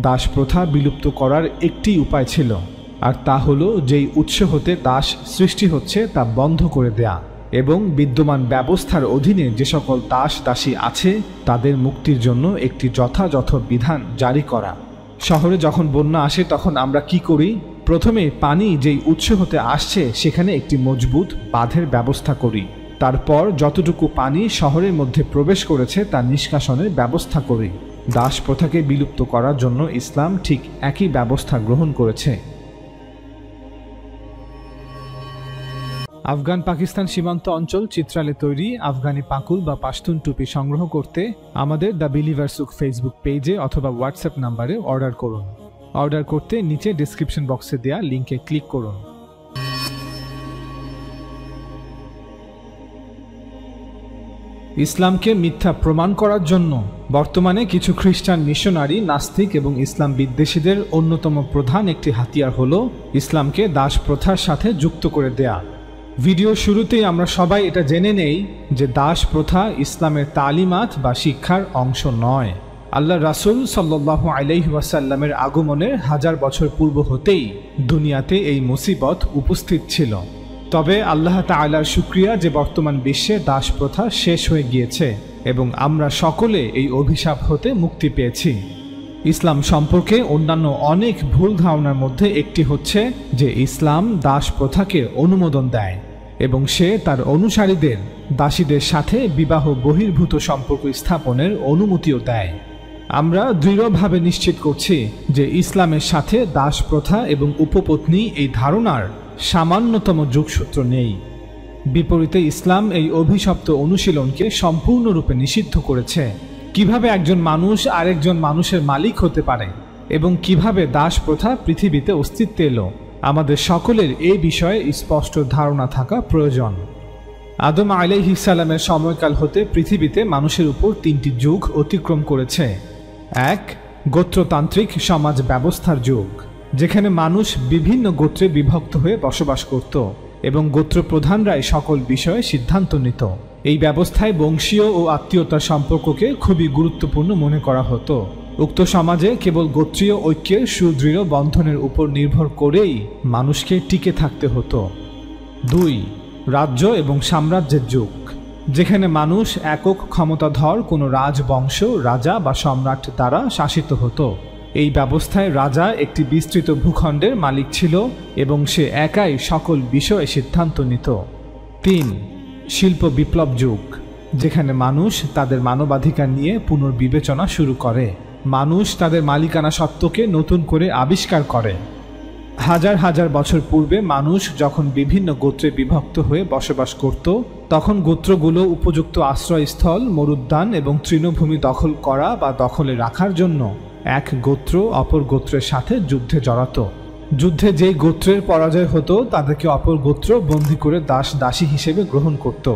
দাস প্রথা বিলুপ্ত করার একটি উপায় ছিল, আর তা হলো যেই উৎস হতে দাস সৃষ্টি হচ্ছে তা বন্ধ করে দেয়া এবং বিদ্যমান ব্যবস্থার অধীনে যে সকল দাস দাসী আছে তাদের মুক্তির জন্য একটি যথাযথ বিধান জারি করা। শহরে যখন বন্যা আসে তখন আমরা কি করি? প্রথমে পানি যেই উৎস হতে আসছে সেখানে একটি মজবুত বাঁধের ব্যবস্থা করি। তারপর যতটুকু পানি শহরের মধ্যে প্রবেশ করেছে তা নিষ্কাশনের ব্যবস্থা করি। দাস প্রথাকে বিলুপ্ত করার জন্য ইসলাম ঠিক একই ব্যবস্থা গ্রহণ করেছে। আফগান পাকিস্তান সীমান্ত অঞ্চল চিত্রালে তৈরি আফগানি পাকুল বা পাশতুন টুপি সংগ্রহ করতে আমাদের দ্য বিলিভার সুক ফেসবুক পেজে অথবা হোয়াটসঅ্যাপ নাম্বারে অর্ডার করুন। অর্ডার করতে নিচে ডেসক্রিপশন বক্সে দেয়া লিঙ্কে ক্লিক করুন। ইসলামকে মিথ্যা প্রমাণ করার জন্য বর্তমানে কিছু খ্রিস্টান মিশনারি, নাস্তিক এবং ইসলাম বিদ্বেষীদের অন্যতম প্রধান একটি হাতিয়ার হলো ইসলামকে দাস প্রথার সাথে যুক্ত করে দেয়া। ভিডিও শুরুতেই আমরা সবাই এটা জেনে নেই যে দাস প্রথা ইসলামের তালিমাত বা শিক্ষার অংশ নয়। আল্লাহ রাসূল সাল্লাল্লাহু আলাইহি ওয়াসাল্লামের আগমনের 1000 বছর পূর্ব হতেই দুনিয়াতে এই মুসিবত উপস্থিত ছিল। তবে আল্লাহ তাআলার শুকরিয়া যে বর্তমান বিশ্বে দাস প্রথা শেষ হয়ে গিয়েছে এবং আমরা সকলে এই অভিশাপ হতে মুক্তি পেয়েছি। ইসলাম সম্পর্কে অন্যান্য অনেক ভুল ধারণার মধ্যে একটি হচ্ছে যে ইসলাম দাস প্রথাকে অনুমোদন দেয় এবং সে তার অনুসারীদের দাসীদের সাথে বিবাহ বহির্ভূত সম্পর্ক স্থাপনের অনুমতিও দেয়। আমরা দৃঢ়ভাবে নিশ্চিত করছি যে ইসলামের সাথে দাস প্রথা এবং উপপত্নী এই ধারণার সামান্যতম যোগসূত্র নেই। বিপরীতে ইসলাম এই অভিশপ্ত অনুশীলনকে সম্পূর্ণরূপে নিষিদ্ধ করেছে। কিভাবে একজন মানুষ আরেকজন মানুষের মালিক হতে পারে এবং কিভাবে দাস প্রথা পৃথিবীতে অস্তিত্বে এলো, আমাদের সকলের এই বিষয়ে স্পষ্ট ধারণা থাকা প্রয়োজন। আদম আলাইহিস সালামের সময়কাল হতে পৃথিবীতে মানুষের উপর 3টি যুগ অতিক্রম করেছে। 1. গোত্রতান্ত্রিক সমাজ ব্যবস্থার যুগ, যেখানে মানুষ বিভিন্ন গোত্রে বিভক্ত হয়ে বসবাস করত এবং গোত্র প্রধানরাই সকল বিষয়ে সিদ্ধান্ত নিত। এই ব্যবস্থায় বংশীয় ও আত্মীয়তার সম্পর্ককে খুবই গুরুত্বপূর্ণ মনে করা হতো। উক্ত সমাজে কেবল গোত্রীয় ঐক্যের সুদৃঢ় বন্ধনের উপর নির্ভর করেই মানুষকে টিকে থাকতে হতো। 2. রাজ্য এবং সাম্রাজ্যের যুগ, যেখানে মানুষ একক ক্ষমতাধর কোনো রাজবংশ, রাজা বা সম্রাট দ্বারা শাসিত হতো। এই ব্যবস্থায় রাজা একটি বিস্তৃত ভূখণ্ডের মালিক ছিল এবং সে একাই সকল বিষয়ে সিদ্ধান্ত নিত। 3. শিল্প বিপ্লব যুগ, যেখানে মানুষ তাদের মানবাধিকার নিয়ে পুনর্বিবেচনা শুরু করে। মানুষ তাদের মালিকানা সত্ত্বকে নতুন করে আবিষ্কার করে। হাজার হাজার বছর পূর্বে মানুষ যখন বিভিন্ন গোত্রে বিভক্ত হয়ে বসবাস করত, তখন গোত্রগুলো উপযুক্ত আশ্রয়স্থল, মরুদ্যান এবং তৃণভূমি দখল করা বা দখলে রাখার জন্য এক গোত্র অপর গোত্রের সাথে যুদ্ধে জড়াত। যুদ্ধে যেই গোত্রের পরাজয় হতো তাদেরকে অপর গোত্র বন্দী করে দাস দাসী হিসেবে গ্রহণ করত।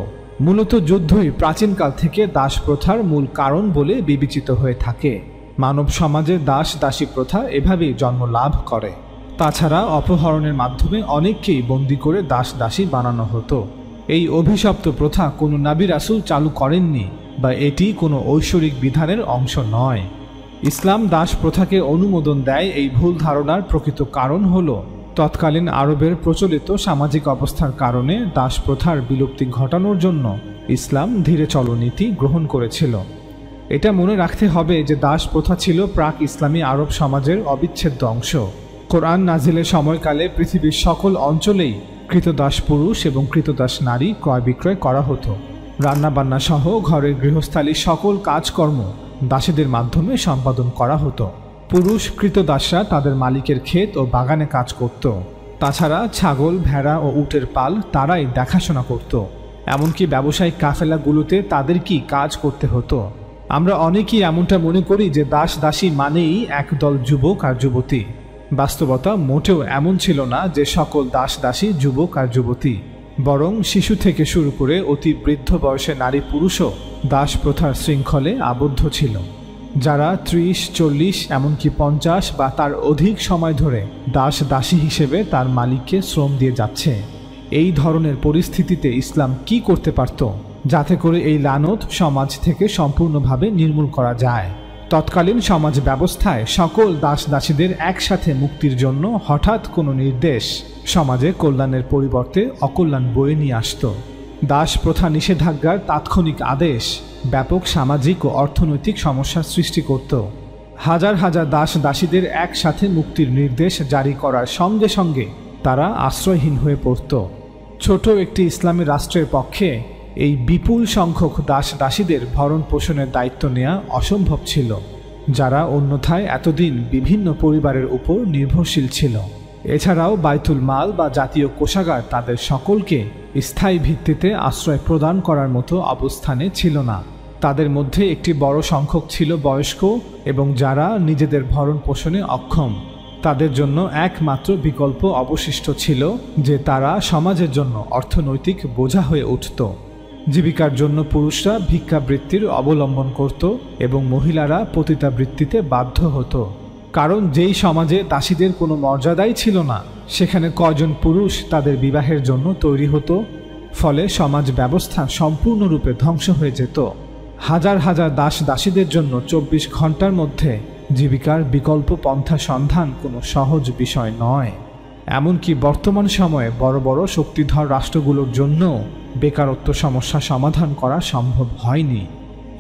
মূলত যুদ্ধই প্রাচীনকাল থেকে দাস প্রথার মূল কারণ বলে বিবেচিত হয়ে থাকে। মানব সমাজে দাস দাসী প্রথা এভাবেই জন্ম লাভ করে। তাছাড়া অপহরণের মাধ্যমে অনেককেই বন্দী করে দাস দাসী বানানো হতো। এই অভিশপ্ত প্রথা কোনো নবী রাসূল চালু করেননি বা এটি কোনো ঐশ্বরিক বিধানের অংশ নয়। ইসলাম দাস প্রথাকে অনুমোদন দেয় এই ভুল ধারণার প্রকৃত কারণ হল তৎকালীন আরবের প্রচলিত সামাজিক অবস্থার কারণে দাস প্রথার বিলুপ্তি ঘটানোর জন্য ইসলাম ধীরে চলনীতি গ্রহণ করেছিল। এটা মনে রাখতে হবে যে দাস প্রথা ছিল প্রাক ইসলামী আরব সমাজের অবিচ্ছেদ্য অংশ। কোরআন নাজিলের সময়কালে পৃথিবীর সকল অঞ্চলেই কৃতদাস পুরুষ এবং কৃতদাস নারী ক্রয় বিক্রয় করা হতো। রান্নাবান্না সহ ঘরের গৃহস্থালির সকল কাজকর্ম দাসীদের মাধ্যমে সম্পাদন করা হতো। পুরুষ কৃতদাসরা তাদের মালিকের ক্ষেত ও বাগানে কাজ করত। তাছাড়া ছাগল, ভেড়া ও উটের পাল তারাই দেখাশোনা করত। এমনকি ব্যবসায়িক কাফেলাগুলোতে তাদেরকেই কাজ করতে হতো। আমরা অনেকেই এমনটা মনে করি যে দাস দাসী মানেই একদল যুবক আর যুবতী। বাস্তবতা মোটেও এমন ছিল না যে সকল দাস দাসী যুবক আর যুবতী, বরং শিশু থেকে শুরু করে অতি বৃদ্ধ বয়সে নারী পুরুষও দাস প্রথার শৃঙ্খলে আবদ্ধ ছিল। যারা 30, 40 এমনকি 50 বা তার অধিক সময় ধরে দাস দাসী হিসেবে তার মালিককে শ্রম দিয়ে যাচ্ছে। এই ধরনের পরিস্থিতিতে ইসলাম কি করতে পারত যাতে করে এই লানত সমাজ থেকে সম্পূর্ণভাবে নির্মূল করা যায়? তৎকালীন সমাজ ব্যবস্থায় সকল দাস দাসীদের একসাথে মুক্তির জন্য হঠাৎ কোনো নির্দেশ সমাজে কল্যাণের পরিবর্তে অকল্যাণ বয়ে নিয়ে আসত। দাস প্রথা নিষেধাজ্ঞার তাৎক্ষণিক আদেশ ব্যাপক সামাজিক ও অর্থনৈতিক সমস্যার সৃষ্টি করত। হাজার হাজার দাস দাসীদের একসাথে মুক্তির নির্দেশ জারি করার সঙ্গে সঙ্গে তারা আশ্রয়হীন হয়ে পড়ত। ছোট একটি ইসলামী রাষ্ট্রের পক্ষে এই বিপুল সংখ্যক দাস দাসীদের ভরণ পোষণের দায়িত্ব নেওয়া অসম্ভব ছিল, যারা অন্যথায় এতদিন বিভিন্ন পরিবারের উপর নির্ভরশীল ছিল। এছাড়াও বাইতুল মাল বা জাতীয় কোষাগার তাদের সকলকে স্থায়ী ভিত্তিতে আশ্রয় প্রদান করার মতো অবস্থানে ছিল না। তাদের মধ্যে একটি বড় সংখ্যক ছিল বয়স্ক এবং যারা নিজেদের ভরণ পোষণে অক্ষম। তাদের জন্য একমাত্র বিকল্প অবশিষ্ট ছিল যে তারা সমাজের জন্য অর্থনৈতিক বোঝা হয়ে উঠত। জীবিকার জন্য পুরুষরা ভিক্ষাবৃত্তির অবলম্বন করত এবং মহিলারা পতিতাবৃত্তিতে বাধ্য হতো। কারণ যেই সমাজে দাসীদের কোনো মর্যাদাই ছিল না, সেখানে কয়জন পুরুষ তাদের বিবাহের জন্য তৈরি হতো। ফলে সমাজ ব্যবস্থা সম্পূর্ণরূপে ধ্বংস হয়ে যেত। হাজার হাজার দাস দাসীদের জন্য 24 ঘন্টার মধ্যে জীবিকার বিকল্প পন্থা সন্ধান কোনো সহজ বিষয় নয়। এমনকি বর্তমান সময়ে বড় বড় শক্তিধর রাষ্ট্রগুলোর জন্য বেকারত্ব সমস্যা সমাধান করা সম্ভব হয়নি।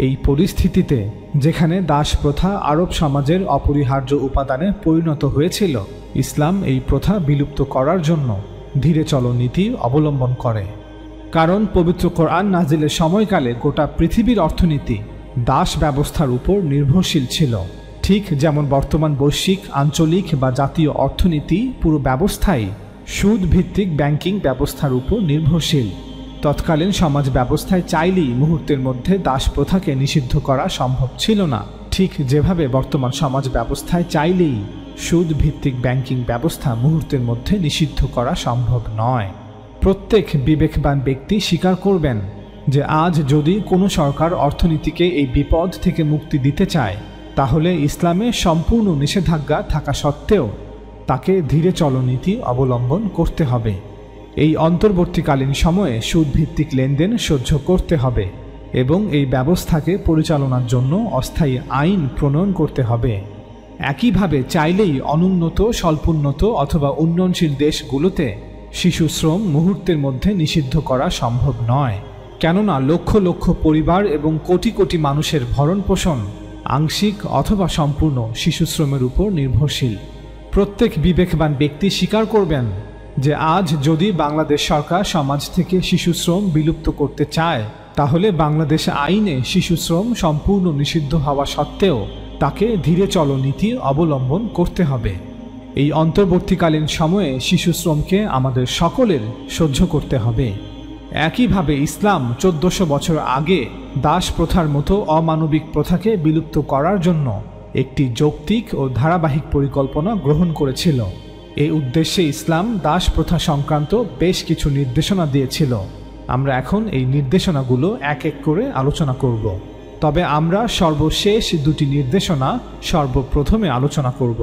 এই পরিস্থিতিতে যেখানে দাস প্রথা আরব সমাজের অপরিহার্য উপাদানে পরিণত হয়েছিল, ইসলাম এই প্রথা বিলুপ্ত করার জন্য ধীরে চলো নীতি অবলম্বন করে। কারণ পবিত্র কোরআন নাজিলের সময়কালে গোটা পৃথিবীর অর্থনীতি দাস ব্যবস্থার উপর নির্ভরশীল ছিল। ঠিক যেমন বর্তমান বৈশ্বিক, আঞ্চলিক বা জাতীয় অর্থনীতি পুরো ব্যবস্থাই সুদ ভিত্তিক ব্যাংকিং ব্যবস্থার উপর নির্ভরশীল। তৎকালীন সমাজ ব্যবস্থায় চাইলেই মুহূর্তের মধ্যে দাস প্রথাকে নিষিদ্ধ করা সম্ভব ছিল না, ঠিক যেভাবে বর্তমান সমাজ ব্যবস্থায় চাইলেই সুদ ভিত্তিক ব্যাংকিং ব্যবস্থা মুহূর্তের মধ্যে নিষিদ্ধ করা সম্ভব নয়। প্রত্যেক বিবেকবান ব্যক্তি স্বীকার করবেন যে আজ যদি কোনো সরকার অর্থনীতিকে এই বিপদ থেকে মুক্তি দিতে চায়, তাহলে ইসলামে সম্পূর্ণ নিষেধাজ্ঞা থাকা সত্ত্বেও তাকে ধীরে চলো নীতি অবলম্বন করতে হবে। এই অন্তর্বর্তীকালীন সময়ে সুদভিত্তিক লেনদেন সহ্য করতে হবে এবং এই ব্যবস্থাকে পরিচালনার জন্য অস্থায়ী আইন প্রণয়ন করতে হবে। একইভাবে চাইলেই অনুন্নত, স্বল্পোন্নত অথবা উন্নয়নশীল দেশগুলোতে শিশু শ্রম মুহূর্তের মধ্যে নিষিদ্ধ করা সম্ভব নয়। কেননা লক্ষ লক্ষ পরিবার এবং কোটি কোটি মানুষের ভরণ পোষণ আংশিক অথবা সম্পূর্ণ শিশু শ্রমের উপর নির্ভরশীল। প্রত্যেক বিবেকবান ব্যক্তি স্বীকার করবেন যে আজ যদি বাংলাদেশ সরকার সমাজ থেকে শিশু শ্রম বিলুপ্ত করতে চায়, তাহলে বাংলাদেশ আইনে শিশু শ্রম সম্পূর্ণ নিষিদ্ধ হওয়া সত্ত্বেও তাকে ধীরে চলো নীতি অবলম্বন করতে হবে। এই অন্তর্বর্তীকালীন সময়ে শিশু শ্রমকে আমাদের সকলের সহ্য করতে হবে। একইভাবে ইসলাম 1400 বছর আগে দাস প্রথার মতো অমানবিক প্রথাকে বিলুপ্ত করার জন্য একটি যৌক্তিক ও ধারাবাহিক পরিকল্পনা গ্রহণ করেছিল। এই উদ্দেশ্যে ইসলাম দাস প্রথা সংক্রান্ত বেশ কিছু নির্দেশনা দিয়েছিল। আমরা এখন এই নির্দেশনাগুলো এক এক করে আলোচনা করব। তবে আমরা সর্বশেষ দুটি নির্দেশনা সর্বপ্রথমে আলোচনা করব।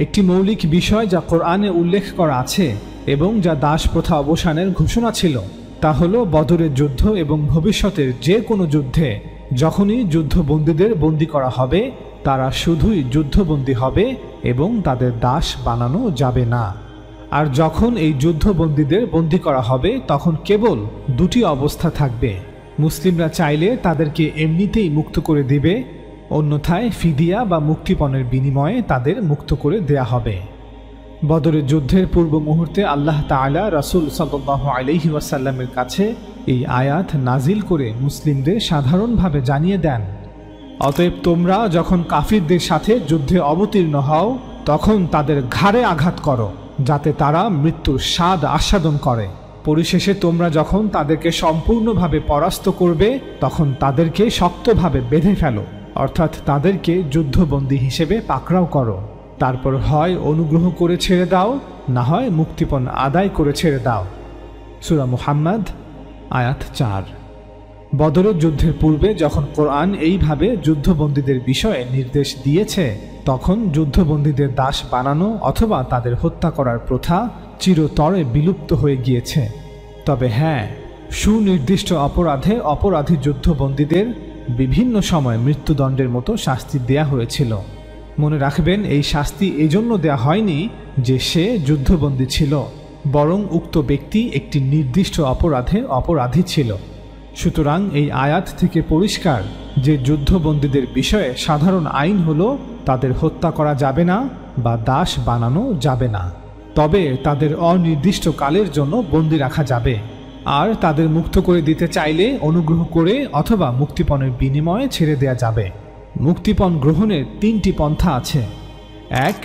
একটি মৌলিক বিষয় যা কোরআনে উল্লেখ করা আছে এবং যা দাস প্রথা অবসানের ঘোষণা ছিল, তা হলো বদরের যুদ্ধ এবং ভবিষ্যতের যে কোনো যুদ্ধে যখনই যুদ্ধবন্দীদের বন্দী করা হবে, তারা শুধুই যুদ্ধবন্দী হবে এবং তাদের দাস বানানো যাবে না। আর যখন এই যুদ্ধবন্দীদের বন্দী করা হবে, তখন কেবল দুটি অবস্থা থাকবে। মুসলিমরা চাইলে তাদেরকে এমনিতেই মুক্ত করে দিবে, অন্যথায় ফিদিয়া বা মুক্তিপণের বিনিময়ে তাদের মুক্ত করে দেয়া হবে। বদরের যুদ্ধের পূর্ব মুহূর্তে আল্লাহ তাআলা রাসূল সাল্লাল্লাহু আলাইহি ওয়াসাল্লামের কাছে এই আয়াত নাজিল করে মুসলিমদের সাধারণভাবে জানিয়ে দেন, অতএব তোমরা যখন কাফিরদের সাথে যুদ্ধে অবতীর্ণ হও, তখন তাদের ঘাড়ে আঘাত করো, যাতে তারা মৃত্যুর স্বাদ আস্বাদন করে। পরিশেষে তোমরা যখন তাদেরকে সম্পূর্ণভাবে পরাস্ত করবে, তখন তাদেরকে শক্তভাবে বেঁধে ফেলো, অর্থাৎ তাদেরকে যুদ্ধবন্দী হিসেবে পাকড়াও করো। তারপর হয় অনুগ্রহ করে ছেড়ে দাও, না হয় মুক্তিপণ আদায় করে ছেড়ে দাও। সূরা মুহাম্মদ আয়াত 4। বদরের যুদ্ধের পূর্বে যখন কোরআন এইভাবে যুদ্ধবন্দীদের বিষয়ে নির্দেশ দিয়েছে, তখন যুদ্ধবন্দীদের দাস বানানো অথবা তাদের হত্যা করার প্রথা চিরতরে বিলুপ্ত হয়ে গিয়েছে। তবে হ্যাঁ, সুনির্দিষ্ট অপরাধে অপরাধী যুদ্ধবন্দীদের বিভিন্ন সময় মৃত্যুদণ্ডের মতো শাস্তি দেয়া হয়েছিল। মনে রাখবেন, এই শাস্তি এজন্য দেয়া হয়নি যে সে যুদ্ধবন্দী ছিল, বরং উক্ত ব্যক্তি একটি নির্দিষ্ট অপরাধে অপরাধী ছিল। সুতরাং এই আয়াত থেকে পরিষ্কার যে যুদ্ধবন্দীদের বিষয়ে সাধারণ আইন হলো তাদের হত্যা করা যাবে না বা দাস বানানো যাবে না, তবে তাদের অনির্দিষ্ট কালের জন্য বন্দী রাখা যাবে। আর তাদের মুক্ত করে দিতে চাইলে অনুগ্রহ করে অথবা মুক্তিপণের বিনিময়ে ছেড়ে দেয়া যাবে। মুক্তিপণ গ্রহণের 3টি পন্থা আছে। 1.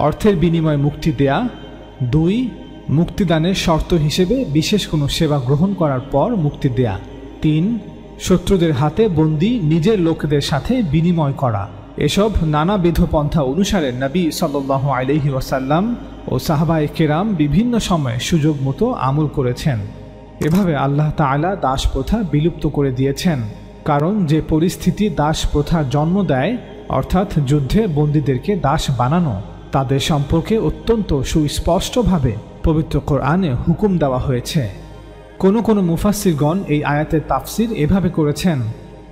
অর্থের বিনিময়ে মুক্তি দেয়া। 2. মুক্তিদানের শর্ত হিসেবে বিশেষ কোনো সেবা গ্রহণ করার পর মুক্তি দেয়া। 3. শত্রুদের হাতে বন্দী নিজের লোকদের সাথে বিনিময় করা। এসব নানাবিধ পন্থা অনুসারে নবী সাল্লাল্লাহু আলাইহি ওয়াসাল্লাম ও সাহাবায়ে কেরাম বিভিন্ন সময়ে সুযোগ মতো আমল করেছেন। এভাবে আল্লাহ তাআলা দাস প্রথা বিলুপ্ত করে দিয়েছেন, কারণ যে পরিস্থিতি দাস প্রথার জন্ম দেয়, অর্থাৎ যুদ্ধে বন্দীদেরকে দাস বানানো, তাদের সম্পর্কে অত্যন্ত সুস্পষ্টভাবে পবিত্র কোরআনে হুকুম দেওয়া হয়েছে। কোনো মুফাসসিরগণ এই আয়াতের তাফসির এভাবে করেছেন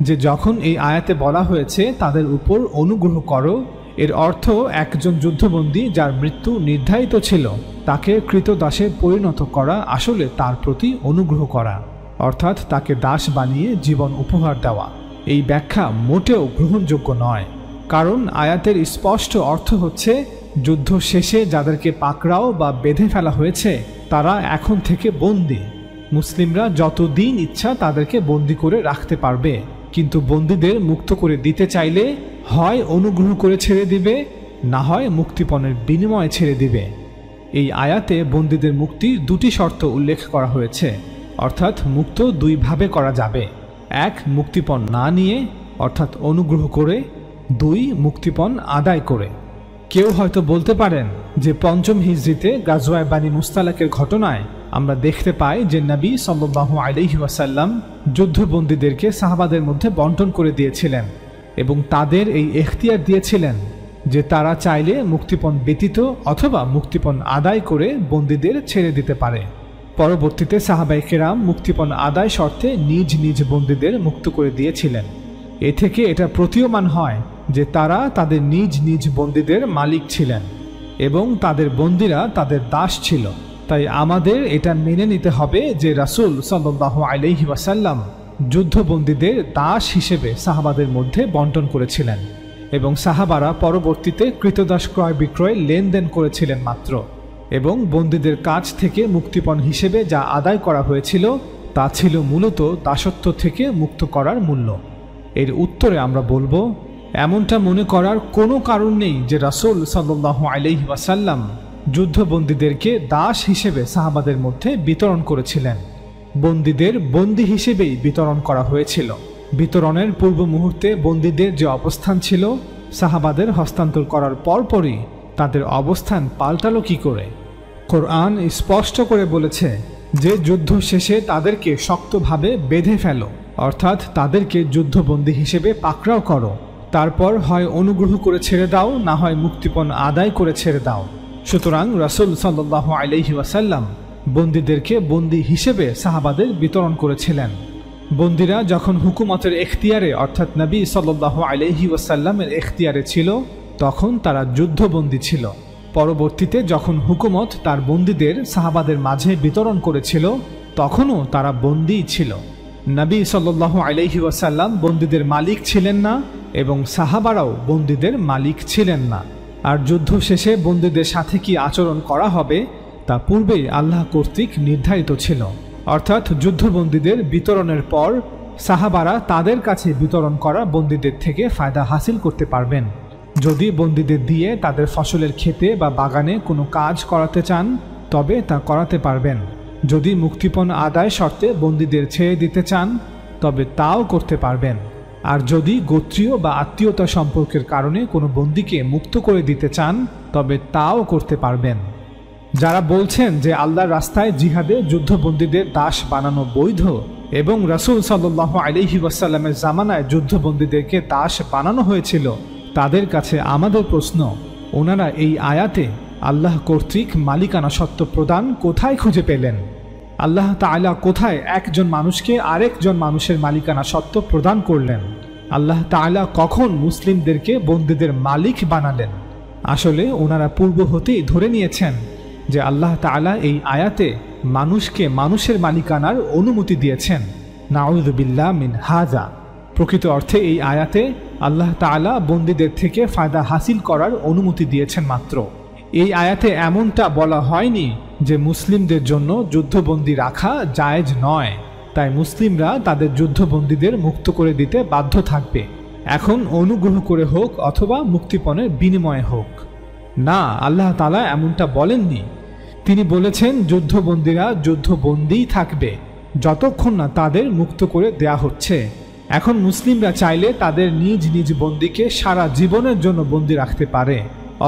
যে যখন এই আয়াতে বলা হয়েছে তাদের উপর অনুগ্রহ করো, এর অর্থ একজন যুদ্ধবন্দী যার মৃত্যু নির্ধারিত ছিল তাকে কৃতদাসে পরিণত করা আসলে তার প্রতি অনুগ্রহ করা, অর্থাৎ তাকে দাস বানিয়ে জীবন উপহার দেওয়া। এই ব্যাখ্যা মোটেও গ্রহণযোগ্য নয়, কারণ আয়াতের স্পষ্ট অর্থ হচ্ছে যুদ্ধ শেষে যাদেরকে পাকড়াও বা বেঁধে ফেলা হয়েছে তারা এখন থেকে বন্দী। মুসলিমরা যতদিন ইচ্ছা তাদেরকে বন্দী করে রাখতে পারবে, কিন্তু বন্দীদের মুক্ত করে দিতে চাইলে হয় অনুগ্রহ করে ছেড়ে দিবে, না হয় মুক্তিপণের বিনিময়ে ছেড়ে দিবে। এই আয়াতে বন্দীদের মুক্তির 2টি শর্ত উল্লেখ করা হয়েছে, অর্থাৎ মুক্ত 2 ভাবে করা যাবে। 1. মুক্তিপণ না নিয়ে, অর্থাৎ অনুগ্রহ করে। 2. মুক্তিপণ আদায় করে। কেউ হয়তো বলতে পারেন যে 5ম হিজরিতে গাজওয়ায়ে বানি মুস্তালাকের ঘটনায় আমরা দেখতে পাই যে নবী সাল্লাল্লাহু আলাইহি ওয়াসাল্লাম যুদ্ধবন্দীদেরকে সাহাবাদের মধ্যে বন্টন করে দিয়েছিলেন এবং তাদের এই এখতিয়ার দিয়েছিলেন যে তারা চাইলে মুক্তিপণ ব্যতীত অথবা মুক্তিপণ আদায় করে বন্দীদের ছেড়ে দিতে পারে। পরবর্তীতে সাহাবায়ে কেরাম মুক্তিপণ আদায় শর্তে নিজ নিজ বন্দীদের মুক্ত করে দিয়েছিলেন। এ থেকে এটা প্রতীয়মান হয় যে তারা তাদের নিজ নিজ বন্দীদের মালিক ছিলেন এবং তাদের বন্দীরা তাদের দাস ছিল। তাই আমাদের এটা মেনে নিতে হবে যে রাসূল সাল্লাল্লাহু আলাইহি ওয়াসাল্লাম যুদ্ধবন্দীদের দাস হিসেবে সাহাবাদের মধ্যে বন্টন করেছিলেন এবং সাহাবারা পরবর্তীতে কৃতদাস ক্রয় বিক্রয় লেনদেন করেছিলেন মাত্র, এবং বন্দীদের কাছ থেকে মুক্তিপণ হিসেবে যা আদায় করা হয়েছিল তা ছিল মূলত দাসত্ব থেকে মুক্ত করার মূল্য। এর উত্তরে আমরা বলবো, এমনটা মনে করার কোনো কারণ নেই যে রাসূল সাল্লাল্লাহু আলাইহি ওয়াসাল্লাম যুদ্ধবন্দীদেরকে দাস হিসেবে সাহাবাদের মধ্যে বিতরণ করেছিলেন। বন্দীদের বন্দী হিসেবেই বিতরণ করা হয়েছিল। বিতরণের পূর্ব মুহূর্তে বন্দীদের যে অবস্থান ছিল, সাহাবাদের হস্তান্তর করার পরপরই তাদের অবস্থান পাল্টালো কি করে? কোরআন স্পষ্ট করে বলেছে যে যুদ্ধ শেষে তাদেরকে শক্তভাবে বেঁধে ফেলো, অর্থাৎ তাদেরকে যুদ্ধবন্দী হিসেবে পাকড়াও করো, তারপর হয় অনুগ্রহ করে ছেড়ে দাও, না হয় মুক্তিপণ আদায় করে ছেড়ে দাও। সুতরাং রাসূল সাল্লাল্লাহু আলাইহি ওয়াসাল্লাম বন্দীদেরকে বন্দী হিসেবে সাহাবাদের বিতরণ করেছিলেন। বন্দীরা যখন হুকুমতের এখতিয়ারে অর্থাৎ নবী সাল্লাল্লাহু আলাইহি ওয়াসাল্লামের এখতিয়ারে ছিল তখন তারা যুদ্ধবন্দী ছিল। পরবর্তীতে যখন হুকুমত তার বন্দীদের সাহাবাদের মাঝে বিতরণ করেছিল তখনও তারা বন্দী ছিল। নবী সাল্লাল্লাহু আলাইহি ওয়াসাল্লাম বন্দীদের মালিক ছিলেন না এবং সাহাবারাও বন্দীদের মালিক ছিলেন না। আর যুদ্ধ শেষে বন্দীদের সাথে কি আচরণ করা হবে তা পূর্বেই আল্লাহ কর্তৃক নির্ধারিত ছিল, অর্থাৎ যুদ্ধবন্দীদের বিতরণের পর সাহাবারা তাদের কাছে বিতরণ করা বন্দীদের থেকে ফায়দা হাসিল করতে পারবেন। যদি বন্দীদের দিয়ে তাদের ফসলের ক্ষেতে বা বাগানে কোনো কাজ করাতে চান তবে তা করাতে পারবেন। যদি মুক্তিপণ আদায় শর্তে বন্দীদের ছেড়ে দিতে চান তবে তাও করতে পারবেন। আর যদি গোত্রীয় বা আত্মীয়তা সম্পর্কের কারণে কোনো বন্দীকে মুক্ত করে দিতে চান তবে তাও করতে পারবেন। যারা বলছেন যে আল্লাহর রাস্তায় জিহাদে যুদ্ধবন্দীদের দাস বানানো বৈধ এবং রাসূল সাল্লাল্লাহু আলাইহি ওয়াসাল্লামের জামানায় যুদ্ধবন্দীদেরকে দাস বানানো হয়েছিল, তাদের কাছে আমাদের প্রশ্ন, ওনারা এই আয়াতে আল্লাহ কর্তৃক মালিকানা সত্ত্ব প্রদান কোথায় খুঁজে পেলেন? আল্লাহ তাআলা কোথায় একজন মানুষকে আরেকজন মানুষের মালিকানা সত্ত্ব প্রদান করলেন? আল্লাহ তাআলা কখন মুসলিমদেরকে বন্দীদের মালিক বানালেন? আসলে ওনারা পূর্ব হতেই ধরে নিয়েছেন যে আল্লাহ তাআলা এই আয়াতে মানুষকে মানুষের মালিকানার অনুমতি দিয়েছেন। নাউযু বিল্লাহ মিন হাযা। প্রকৃত অর্থে এই আয়াতে আল্লাহ তাআলা বন্দীদের থেকে ফায়দা হাসিল করার অনুমতি দিয়েছেন মাত্র। এই আয়াতে এমনটা বলা হয়নি যে মুসলিমদের জন্য যুদ্ধবন্দী রাখা জায়েজ নয়, তাই মুসলিমরা তাদের যুদ্ধবন্দীদের মুক্ত করে দিতে বাধ্য থাকবে, এখন অনুগ্রহ করে হোক অথবা মুক্তিপণের বিনিময়ে হোক। না, আল্লাহ তাআলা এমনটা বলেননি। তিনি বলেছেন যুদ্ধবন্দীরা যুদ্ধবন্দীই থাকবে যতক্ষণ না তাদের মুক্ত করে দেয়া হচ্ছে। এখন মুসলিমরা চাইলে তাদের নিজ নিজ বন্দীকে সারা জীবনের জন্য বন্দী রাখতে পারে,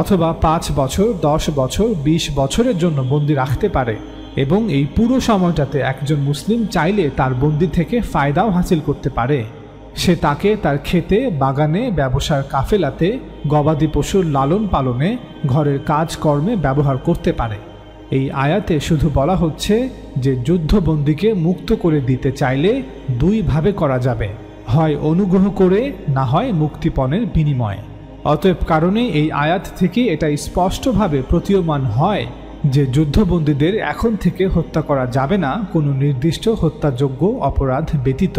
অথবা 5 বছর, 10 বছর, 20 বছরের জন্য বন্দী রাখতে পারে, এবং এই পুরো সময়টাতে একজন মুসলিম চাইলে তার বন্দী থেকে ফায়দাও হাসিল করতে পারে। সে তাকে তার ক্ষেতে, বাগানে, ব্যবসার কাফেলাতে, গবাদি পশুর লালন পালনে, ঘরের কাজকর্মে ব্যবহার করতে পারে। এই আয়াতে শুধু বলা হচ্ছে যে যুদ্ধবন্দীকে মুক্ত করে দিতে চাইলে দুইভাবে করা যাবে, হয় অনুগ্রহ করে, না হয় মুক্তিপণের বিনিময়ে। অতএব কারণে এই আয়াত থেকে এটা স্পষ্টভাবে প্রতীয়মান হয় যে যুদ্ধবন্দীদের এখন থেকে হত্যা করা যাবে না কোনো নির্দিষ্ট হত্যাযোগ্য অপরাধ ব্যতীত,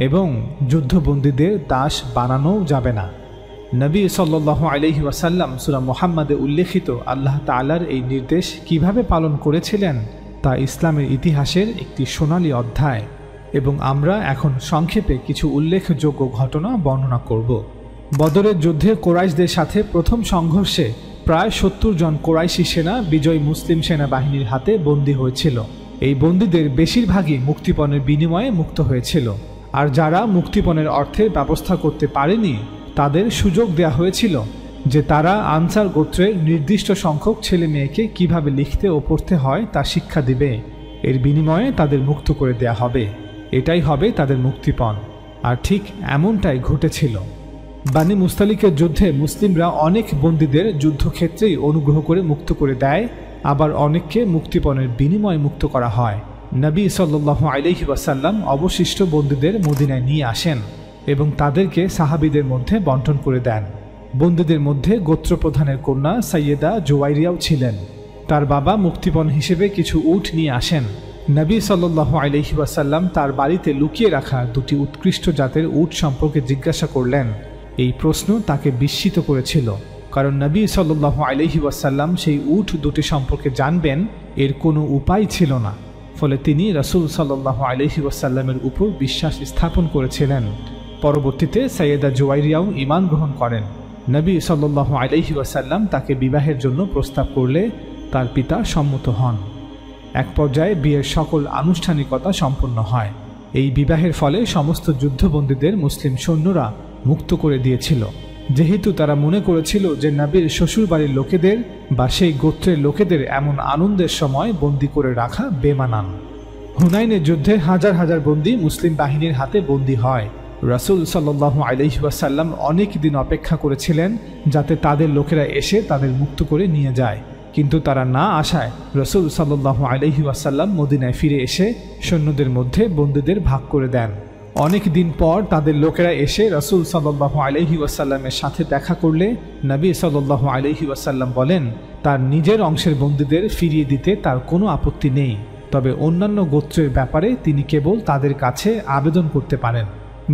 এবং যুদ্ধবন্দীদের দাস বানানোও যাবে না। নবী সাল্লাল্লাহু আলাইহি ওয়াসাল্লাম সূরা মুহাম্মাদে উল্লেখিত আল্লাহ তাআলার এই নির্দেশ কিভাবে পালন করেছিলেন তা ইসলামের ইতিহাসের একটি সোনালী অধ্যায়, এবং আমরা এখন সংক্ষেপে কিছু উল্লেখযোগ্য ঘটনা বর্ণনা করব। বদরের যুদ্ধে কোরাইশদের সাথে প্রথম সংঘর্ষে প্রায় 70 জন কোরাইশি সেনা বিজয়ী মুসলিম সেনাবাহিনীর হাতে বন্দী হয়েছিল। এই বন্দীদের বেশিরভাগই মুক্তিপণের বিনিময়ে মুক্ত হয়েছিল, আর যারা মুক্তিপণের অর্থের ব্যবস্থা করতে পারেনি তাদের সুযোগ দেওয়া হয়েছিল যে তারা আনসার গোত্রের নির্দিষ্ট সংখ্যক ছেলে মেয়েকে কিভাবে লিখতে ও পড়তে হয় তা শিক্ষা দিবে। এর বিনিময়ে তাদের মুক্ত করে দেয়া হবে, এটাই হবে তাদের মুক্তিপণ। আর ঠিক এমনটাই ঘটেছিল। বানি মুস্তালিকের যুদ্ধে মুসলিমরা অনেক বন্দীদের যুদ্ধক্ষেত্রেই অনুগ্রহ করে মুক্ত করে দেয়, আবার অনেককে মুক্তিপণের বিনিময়ে মুক্ত করা হয়। নবী সাল্লাল্লাহু আলাইহি ওয়াসাল্লাম অবশিষ্ট বন্দীদের মদিনায় নিয়ে আসেন এবং তাদেরকে সাহাবীদের মধ্যে বন্টন করে দেন। বন্দীদের মধ্যে গোত্রপ্রধানের কন্যা সাইয়েদা জুওয়াইরিয়াও ছিলেন। তার বাবা মুক্তিপণ হিসেবে কিছু উট নিয়ে আসেন। নবী সাল্লাল্লাহু আলাইহি ওয়াসাল্লাম তার বাড়িতে লুকিয়ে রাখা 2টি উৎকৃষ্ট জাতের উট সম্পর্কে জিজ্ঞাসা করলেন। এই প্রশ্ন তাকে বিস্মিত করেছিল, কারণ নবী সাল্লাল্লাহু আলাইহি ওয়াসাল্লাম সেই উট 2টি সম্পর্কে জানবেন এর কোনো উপায় ছিল না। ফলে তিনি রাসূল সাল্লাল্লাহু আলাইহি ওয়াসাল্লামের উপর বিশ্বাস স্থাপন করেছিলেন। পরবর্তীতে সাইয়েদা জুওয়াইরিয়াও ঈমান গ্রহণ করেন। নবী সাল্লাল্লাহু আলাইহি ওয়াসাল্লাম তাকে বিবাহের জন্য প্রস্তাব করলে তার পিতা সম্মত হন। এক পর্যায়ে বিয়ের সকল আনুষ্ঠানিকতা সম্পন্ন হয়। এই বিবাহের ফলে সমস্ত যুদ্ধবন্দীদের মুসলিম সৈন্যরা মুক্ত করে দিয়েছিল, যেহেতু তারা মনে করেছিল যে নবীর শ্বশুরবাড়ির লোকেদের বা সেই গোত্রের লোকেদের এমন আনন্দের সময় বন্দী করে রাখা বেমানান। হুনাইনের যুদ্ধে হাজার হাজার বন্দী মুসলিম বাহিনীর হাতে বন্দী হয়। রাসূল সাল্লাল্লাহু আলাইহি ওয়াসাল্লাম অনেক দিন অপেক্ষা করেছিলেন যাতে তাদের লোকেরা এসে তাদের মুক্ত করে নিয়ে যায়, কিন্তু তারা না আসায় রাসূল সাল্লাল্লাহু আলাইহি ওয়াসাল্লাম মদিনায় ফিরে এসে সৈন্যদের মধ্যে বন্দীদের ভাগ করে দেন। অনেক দিন পর তাদের লোকেরা এসে রাসূল সাল্লাল্লাহু আলাইহি ওয়াসাল্লামের সাথে দেখা করলে নবী সাল্লাল্লাহু আলাইহি ওয়াসাল্লাম বলেন তার নিজের অংশের বন্দীদের ফিরিয়ে দিতে তার কোনো আপত্তি নেই, তবে অন্যান্য গোত্রের ব্যাপারে তিনি কেবল তাদের কাছে আবেদন করতে পারেন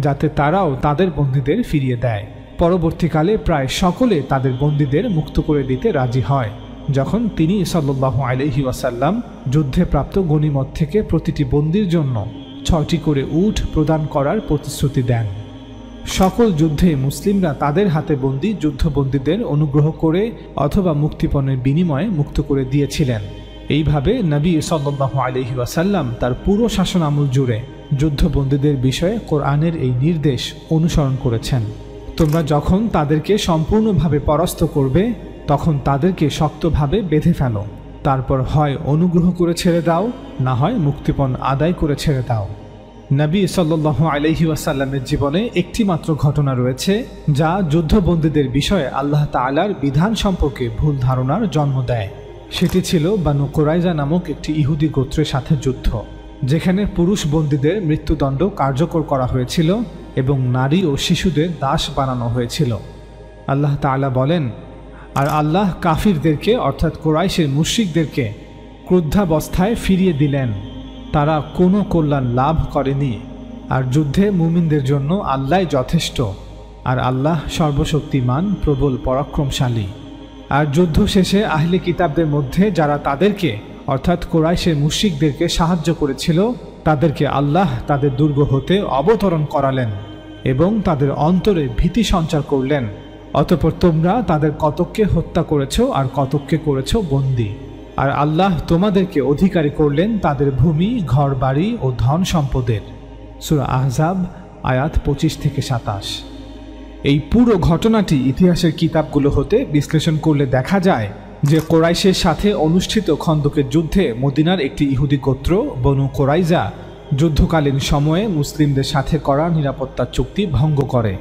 যাতে তারাও তাদের বন্দীদের ফিরিয়ে দেয়। পরবর্তীকালে প্রায় সকলে তাদের বন্দীদের মুক্ত করে দিতে রাজি হয়, যখন তিনি সাল্লাল্লাহু আলাইহি ওয়াসাল্লাম যুদ্ধে প্রাপ্ত গনিমত থেকে প্রতিটি বন্দীর জন্য 6টি করে উট প্রদান করার প্রতিশ্রুতি দেন। সকল যুদ্ধে মুসলিমরা তাদের হাতে বন্দী যুদ্ধবন্দীদের অনুগ্রহ করে অথবা মুক্তিপণের বিনিময়ে মুক্ত করে দিয়েছিলেন। এইভাবে নবী সাল্লাল্লাহু আলাইহি ওয়াসাল্লাম তার পুরো শাসন আমল জুড়ে যুদ্ধবন্দীদের বিষয়ে কোরআনের এই নির্দেশ অনুসরণ করেছেন। তোমরা যখন তাদেরকে সম্পূর্ণভাবে পরাস্ত করবে তখন তাদেরকে শক্তভাবে বেঁধে ফেলো, তারপর হয় অনুগ্রহ করে ছেড়ে দাও, না হয় মুক্তিপণ আদায় করে ছেড়ে দাও। নবী সাল্লাল্লাহু আলাইহি ওয়াসাল্লামের জীবনে একটি মাত্র ঘটনা রয়েছে যা যুদ্ধবন্দীদের বিষয়ে আল্লাহ তাআলার বিধান সম্পর্কে ভুল ধারণার জন্ম দেয়। সেটি ছিল বানু কুরাইজা নামক একটি ইহুদি গোত্রের সাথে যুদ্ধ, যেখানে পুরুষ বন্দীদের মৃত্যুদণ্ড কার্যকর করা হয়েছিল এবং নারী ও শিশুদের দাস বানানো হয়েছিল। আল্লাহ তাআলা বলেন, আর আল্লাহ কাফিরদেরকে অর্থাৎ কুরাইশের মুশরিকদেরকে ক্রুদ্ধাবস্থায় ফিরিয়ে দিলেন, তারা কোনো কল্যাণ লাভ করেনি। আর যুদ্ধে মুমিনদের জন্য আল্লাহই যথেষ্ট, আর আল্লাহ সর্বশক্তিমান প্রবল পরাক্রমশালী। আর যুদ্ধ শেষে আহলে কিতাবদের মধ্যে যারা তাদেরকে অর্থাৎ কুরাইশের মুশরিকদেরকে সাহায্য করেছিল, তাদেরকে আল্লাহ তাদের দুর্গ হতে অবতরণ করালেন এবং তাদের অন্তরে ভীতি সঞ্চার করলেন। অতঃপর তোমরা তাদের কতককে হত্যা করেছ আর কতককে করেছ বন্দী। আর আল্লাহ তোমাদেরকে অধিকারী করলেন তাদের ভূমি, ঘরবাড়ি ও ধন সম্পদের। সূরা আহজাব আয়াত 25-27। এই পুরো ঘটনাটি ইতিহাসের কিতাবগুলো হতে বিশ্লেষণ করলে দেখা যায় যে কোরাইশের সাথে অনুষ্ঠিত খন্দকের যুদ্ধে মদিনার একটি ইহুদি গোত্র বনু কোরাইজা যুদ্ধকালীন সময়ে মুসলিমদের সাথে করা নিরাপত্তা চুক্তি ভঙ্গ করে।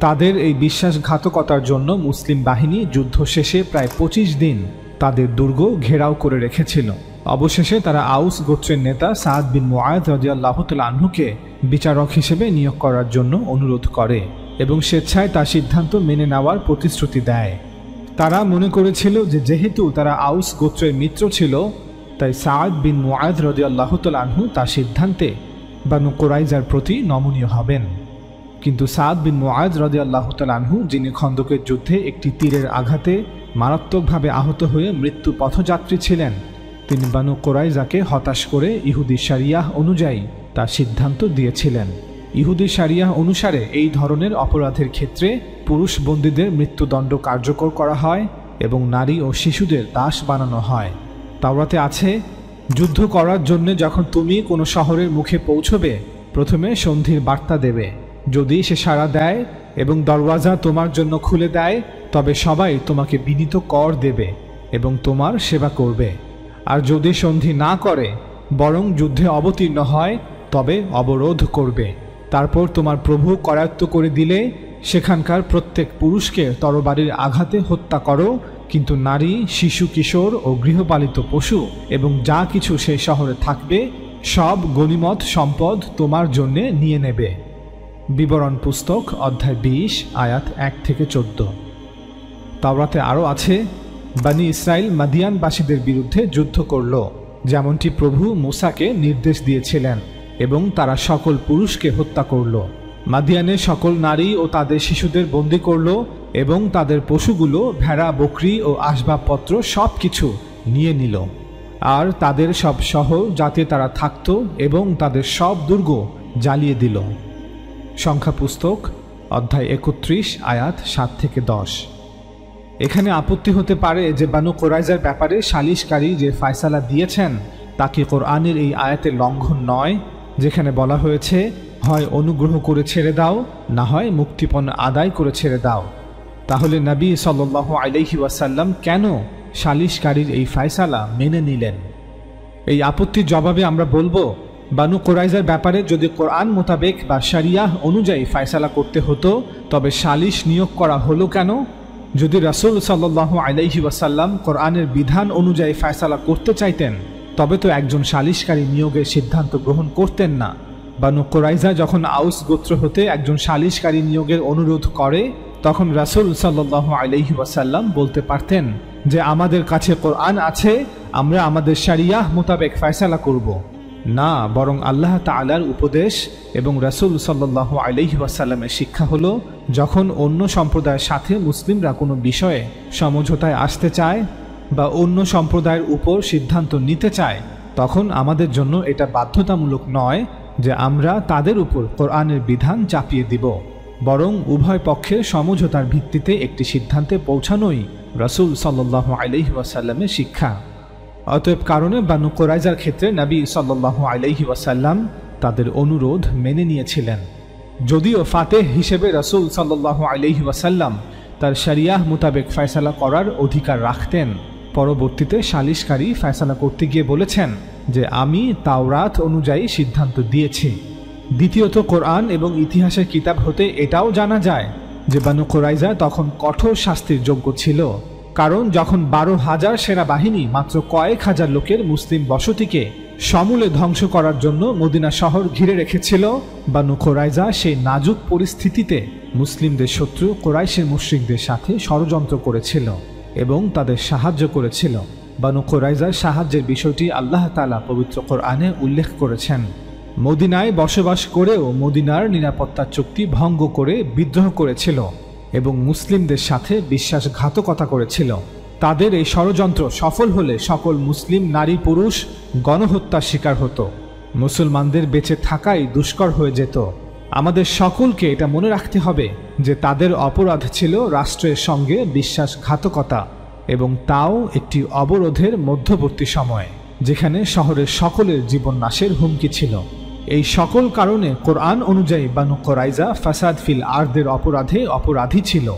তাদের এই বিশ্বাসঘাতকতার জন্য মুসলিম বাহিনী যুদ্ধ শেষে প্রায় 25 দিন তাদের দুর্গ ঘেরাও করে রেখেছিল। অবশেষে তারা আউস গোত্রের নেতা সাদ বিন মুআদ রাদিয়াল্লাহু তাআলা আনহুকে বিচারক হিসেবে নিয়োগ করার জন্য অনুরোধ করে এবং স্বেচ্ছায় তার সিদ্ধান্ত মেনে নেওয়ার প্রতিশ্রুতি দেয়। তারা মনে করেছিল যে যেহেতু তারা আউস গোত্রের মিত্র ছিল, তাই সাদ বিন মুআদ রাদিয়াল্লাহু তাআলা আনহু তার সিদ্ধান্তে বানু কুরাইজার প্রতি নমনীয় হবেন। কিন্তু সাদ বিন মুআদ রাদিয়াল্লাহু তাআলা আনহু, যিনি খন্দকের যুদ্ধে একটি তীরের আঘাতে মারাত্মকভাবে আহত হয়ে মৃত্যু পথযাত্রী ছিলেন, তিনি বানু কুরাইজাকে হতাশ করে ইহুদি শরিয়াহ অনুযায়ী তার সিদ্ধান্ত দিয়েছিলেন। ইহুদি শরিয়াহ অনুসারে এই ধরনের অপরাধের ক্ষেত্রে পুরুষ বন্দীদের মৃত্যুদণ্ড কার্যকর করা হয় এবং নারী ও শিশুদের দাস বানানো হয়। তাওরাতে আছে, যুদ্ধ করার জন্য যখন তুমি কোনো শহরের মুখে পৌঁছবে, প্রথমে সন্ধির বার্তা দেবে। যদি সে সাড়া দেয় এবং দরওয়াজা তোমার জন্য খুলে দেয়, তবে সবাই তোমাকে বিনীত কর দেবে এবং তোমার সেবা করবে। আর যদি সন্ধি না করে বরং যুদ্ধে অবতীর্ণ হয়, তবে অবরোধ করবে। তারপর তোমার প্রভু করায়ত্ত করে দিলে সেখানকার প্রত্যেক পুরুষকে তরবারির আঘাতে হত্যা করো, কিন্তু নারী, শিশু, কিশোর ও গৃহপালিত পশু এবং যা কিছু সেই শহরে থাকবে সব গনিমত সম্পদ তোমার জন্যে নিয়ে নেবে। বিবরণ পুস্তক অধ্যায় 20 আয়াত 1-14। তাওরাতে আরও আছে, বনী ইসরাইল মাদিয়ানবাসীদের বিরুদ্ধে যুদ্ধ করল, যেমনটি প্রভু মূসাকে নির্দেশ দিয়েছিলেন, এবং তারা সকল পুরুষকে হত্যা করল। মাদিয়ানের সকল নারী ও তাদের শিশুদের বন্দী করল এবং তাদের পশুগুলো, ভেড়া, বকরি ও আসবাবপত্র সব কিছু নিয়ে নিল। আর তাদের সব শহর যাতে তারা থাকত এবং তাদের সব দুর্গ জ্বালিয়ে দিল। সংখ্যা পুস্তক অধ্যায় 31 আয়াত 7-10। এখানে আপত্তি হতে পারে যে বানু কুরাইজার ব্যাপারে সালিশকারী যে ফয়সালা দিয়েছেন তা কি কোরআনের এই আয়াতের লঙ্ঘন নয়, যেখানে বলা হয়েছে হয় অনুগ্রহ করে ছেড়ে দাও, না হয় মুক্তিপণ আদায় করে ছেড়ে দাও। তাহলে নবী সাল্লাল্লাহু আলাইহি ওয়াসাল্লাম কেন সালিশকারীর এই ফয়সালা মেনে নিলেন? এই আপত্তির জবাবে আমরা বলবো, বানু কুরাইজার ব্যাপারে যদি কোরআন মোতাবেক বা শরিয়াহ অনুযায়ী ফয়সালা করতে হতো, তবে সালিশ নিয়োগ করা হলো কেন? যদি রাসূল সাল্লাল্লাহু আলাইহি ওয়াসাল্লাম কোরআনের বিধান অনুযায়ী ফয়সালা করতে চাইতেন, তবে তো একজন সালিশকারী নিয়োগের সিদ্ধান্ত গ্রহণ করতেন না। বানু কুরাইজা যখন আউস গোত্র হতে একজন সালিশকারী নিয়োগের অনুরোধ করে, তখন রাসূল সাল্লাল্লাহু আলাইহি ওয়াসাল্লাম বলতে পারতেন যে আমাদের কাছে কোরআন আছে, আমরা আমাদের শরিয়াহ মোতাবেক ফয়সালা করব। না, বরং আল্লাহ তাআলার উপদেশ এবং রাসূল সাল্লাল্লাহু আলাইহি ওয়াসাল্লামের শিক্ষা হলো, যখন অন্য সম্প্রদায়ের সাথে মুসলিমরা কোনো বিষয়ে সমঝোতায় আসতে চায় বা অন্য সম্প্রদায়ের উপর সিদ্ধান্ত নিতে চায়, তখন আমাদের জন্য এটা বাধ্যতামূলক নয় যে আমরা তাদের উপর কোরআনের বিধান চাপিয়ে দিব, বরং উভয় পক্ষের সমঝোতার ভিত্তিতে একটি সিদ্ধান্তে পৌঁছানোই রাসূল সাল্লাল্লাহু আলাইহি ওয়াসাল্লামের শিক্ষা। অতএব কারণে বানু কুরাইজার ক্ষেত্রে নবী সাল্লাল্লাহু আলাইহি ওয়াসাল্লাম তাদের অনুরোধ মেনে নিয়েছিলেন। যদিও ফাতেহ হিসেবে রাসূল সাল্লাল্লাহু আলাইহি ওয়াসাল্লাম তার শরিয়াহ মোতাবেক ফয়সালা করার অধিকার রাখতেন, পরবর্তীতে সালিশকারী ফয়সালা করতে গিয়ে বলেছেন যে আমি তাওরাত অনুযায়ী সিদ্ধান্ত দিয়েছি। দ্বিতীয়ত, কোরআন এবং ইতিহাসের কিতাব হতে এটাও জানা যায় যে বানু কুরাইজা তখন কঠোর শাস্তির যোগ্য ছিল, কারণ যখন 12,000 সেনাবাহিনী মাত্র কয়েক হাজার লোকের মুসলিম বসতিকে সমূলে ধ্বংস করার জন্য মদিনা শহর ঘিরে রেখেছিল বানু কুরাইজা। সেই নাজুক পরিস্থিতিতে মুসলিমদের শত্রু কুরাইশের মুশরিকদের সাথে ষড়যন্ত্র করেছিল এবং তাদের সাহায্য করেছিল। বানু কুরাইজার সাহায্যের বিষয়টি আল্লাহ তাআলা পবিত্র কোরআনে উল্লেখ করেছেন। মদিনায় বসবাস করেও মদিনার নিরাপত্তা চুক্তি ভঙ্গ করে বিদ্রোহ করেছিল এবং মুসলিমদের সাথে বিশ্বাসঘাতকতা করেছিল। তাদের এই ষড়যন্ত্র সফল হলে সকল মুসলিম নারী পুরুষ গণহত্যার শিকার হতো। মুসলমানদের বেঁচে থাকাই দুষ্কর হয়ে যেত। আমাদের সকলকে এটা মনে রাখতে হবে যে তাদের অপরাধ ছিল রাষ্ট্রের সঙ্গে বিশ্বাসঘাতকতা, এবং তাও একটি অবরোধের মধ্যবর্তী সময়ে, যেখানে শহরের সকলের জীবন নাশের হুমকি ছিল। এই সকল কারণে কোরআন অনুযায়ী বানু কুরাইজা ফাসাদ ফিল আরদের অপরাধে অপরাধী ছিল।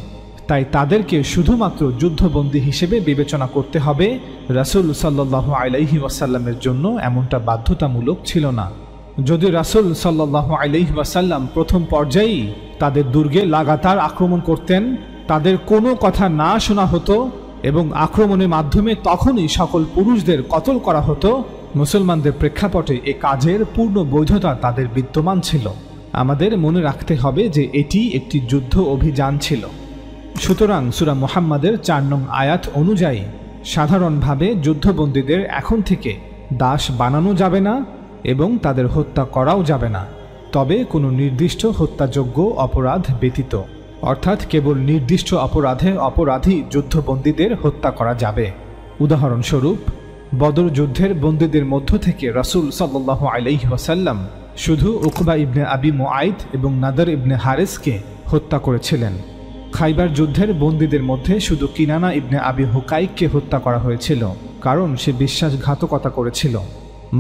তাই তাদেরকে শুধুমাত্র যুদ্ধবন্দী হিসেবে বিবেচনা করতে হবে। রাসূল সাল্লাল্লাহু আলাইহি ওয়াসাল্লামের জন্য এমনটা বাধ্যতামূলক ছিল না। যদি রাসূল সাল্লাল্লাহু আলাইহি ওয়াসাল্লাম প্রথম পর্যায়েই তাদের দুর্গে লাগাতার আক্রমণ করতেন, তাদের কোনো কথা না শোনা হতো এবং আক্রমণের মাধ্যমে তখনই সকল পুরুষদের কতল করা হতো, মুসলমানদের প্রেক্ষাপটে এ কাজের পূর্ণ বৈধতা তাদের বিদ্যমান ছিল। আমাদের মনে রাখতে হবে যে এটি একটি যুদ্ধ অভিযান ছিল। সুতরাং সূরা মুহাম্মাদের ৪ নং আয়াত অনুযায়ী সাধারণভাবে যুদ্ধবন্দীদের এখন থেকে দাস বানানো যাবে না এবং তাদের হত্যা করাও যাবে না, তবে কোনো নির্দিষ্ট হত্যাযোগ্য অপরাধ ব্যতীত, অর্থাৎ কেবল নির্দিষ্ট অপরাধে অপরাধী যুদ্ধবন্দীদের হত্যা করা যাবে। উদাহরণস্বরূপ, বদর যুদ্ধের বন্দীদের মধ্য থেকে রাসূল সাল্লাল্লাহু আলাইহি ওয়াসাল্লাম শুধু উকবা ইবনে আবি মুআইদ এবং নাদর ইবনে হারিসকে হত্যা করেছিলেন। খাইবার যুদ্ধের বন্দীদের মধ্যে শুধু কিনানা ইবনে আবি হুকাইককে হত্যা করা হয়েছিল, কারণ সে বিশ্বাসঘাতকতা করেছিল।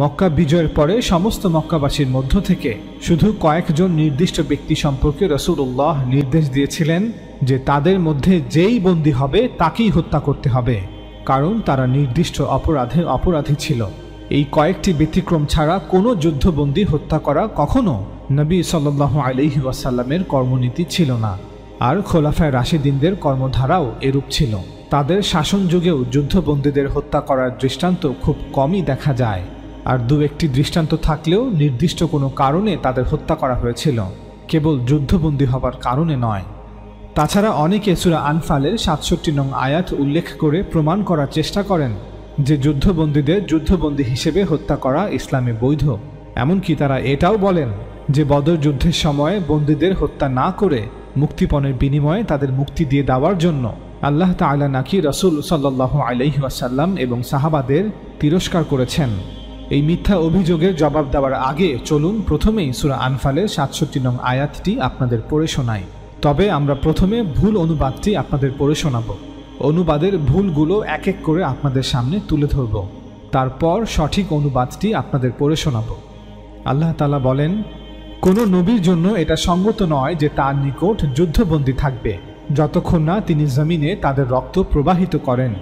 মক্কা বিজয়ের পরে সমস্ত মক্কাবাসীর মধ্য থেকে শুধু কয়েকজন নির্দিষ্ট ব্যক্তি সম্পর্কে রাসূলুল্লাহ নির্দেশ দিয়েছিলেন যে তাদের মধ্যে যেই বন্দী হবে তাকেই হত্যা করতে হবে, কারণ তারা নির্দিষ্ট অপরাধে অপরাধী ছিল। এই কয়েকটি ব্যতিক্রম ছাড়া কোনো যুদ্ধবন্দী হত্যা করা কখনো নবী সাল্লাল্লাহু আলাইহি ওয়াসাল্লামের কর্মনীতি ছিল না। আর খোলাফায়ে রাশিদিনদের কর্মধারাও এরূপ ছিল। তাদের শাসন যুগেও যুদ্ধবন্দীদের হত্যা করার দৃষ্টান্ত খুব কমই দেখা যায়, আর দু একটি দৃষ্টান্ত থাকলেও নির্দিষ্ট কোনো কারণে তাদের হত্যা করা হয়েছিল, কেবল যুদ্ধবন্দী হবার কারণে নয়। তাছাড়া অনেকে সূরা আনফালের ৬৭ নং আয়াত উল্লেখ করে প্রমাণ করার চেষ্টা করেন যে যুদ্ধবন্দীদের যুদ্ধবন্দী হিসেবে হত্যা করা ইসলামে বৈধ। এমনকি তারা এটাও বলেন যে বদর যুদ্ধের সময় বন্দীদের হত্যা না করে মুক্তিপণের বিনিময়ে তাদের মুক্তি দিয়ে দেওয়ার জন্য আল্লাহ তাআলা নাকি রাসূল সাল্লাল্লাহু আলাইহি ওয়াসাল্লাম এবং সাহাবাদের তিরস্কার করেছেন। এই মিথ্যা অভিযোগের জবাব দেওয়ার আগে চলুন প্রথমেই সূরা আনফালের ৬৭ নং আয়াতটি আপনাদের পড়ে শোনাই। তবে আমরা প্রথমে ভুল অনুবাদটি আপনাদের পড়ে শোনাব। অনুবাদের ভুলগুলো এক এক করে আপনাদের সামনে তুলে ধরব, তারপর সঠিক অনুবাদটি আপনাদের পড়ে শোনাব। আল্লাহ তাআলা বলেন, কোনো নবীর জন্য এটা সঙ্গত নয় যে তার নিকট যুদ্ধবন্দী থাকবে যতক্ষণ না তিনি জমিনে তাদের রক্ত প্রবাহিত করেন।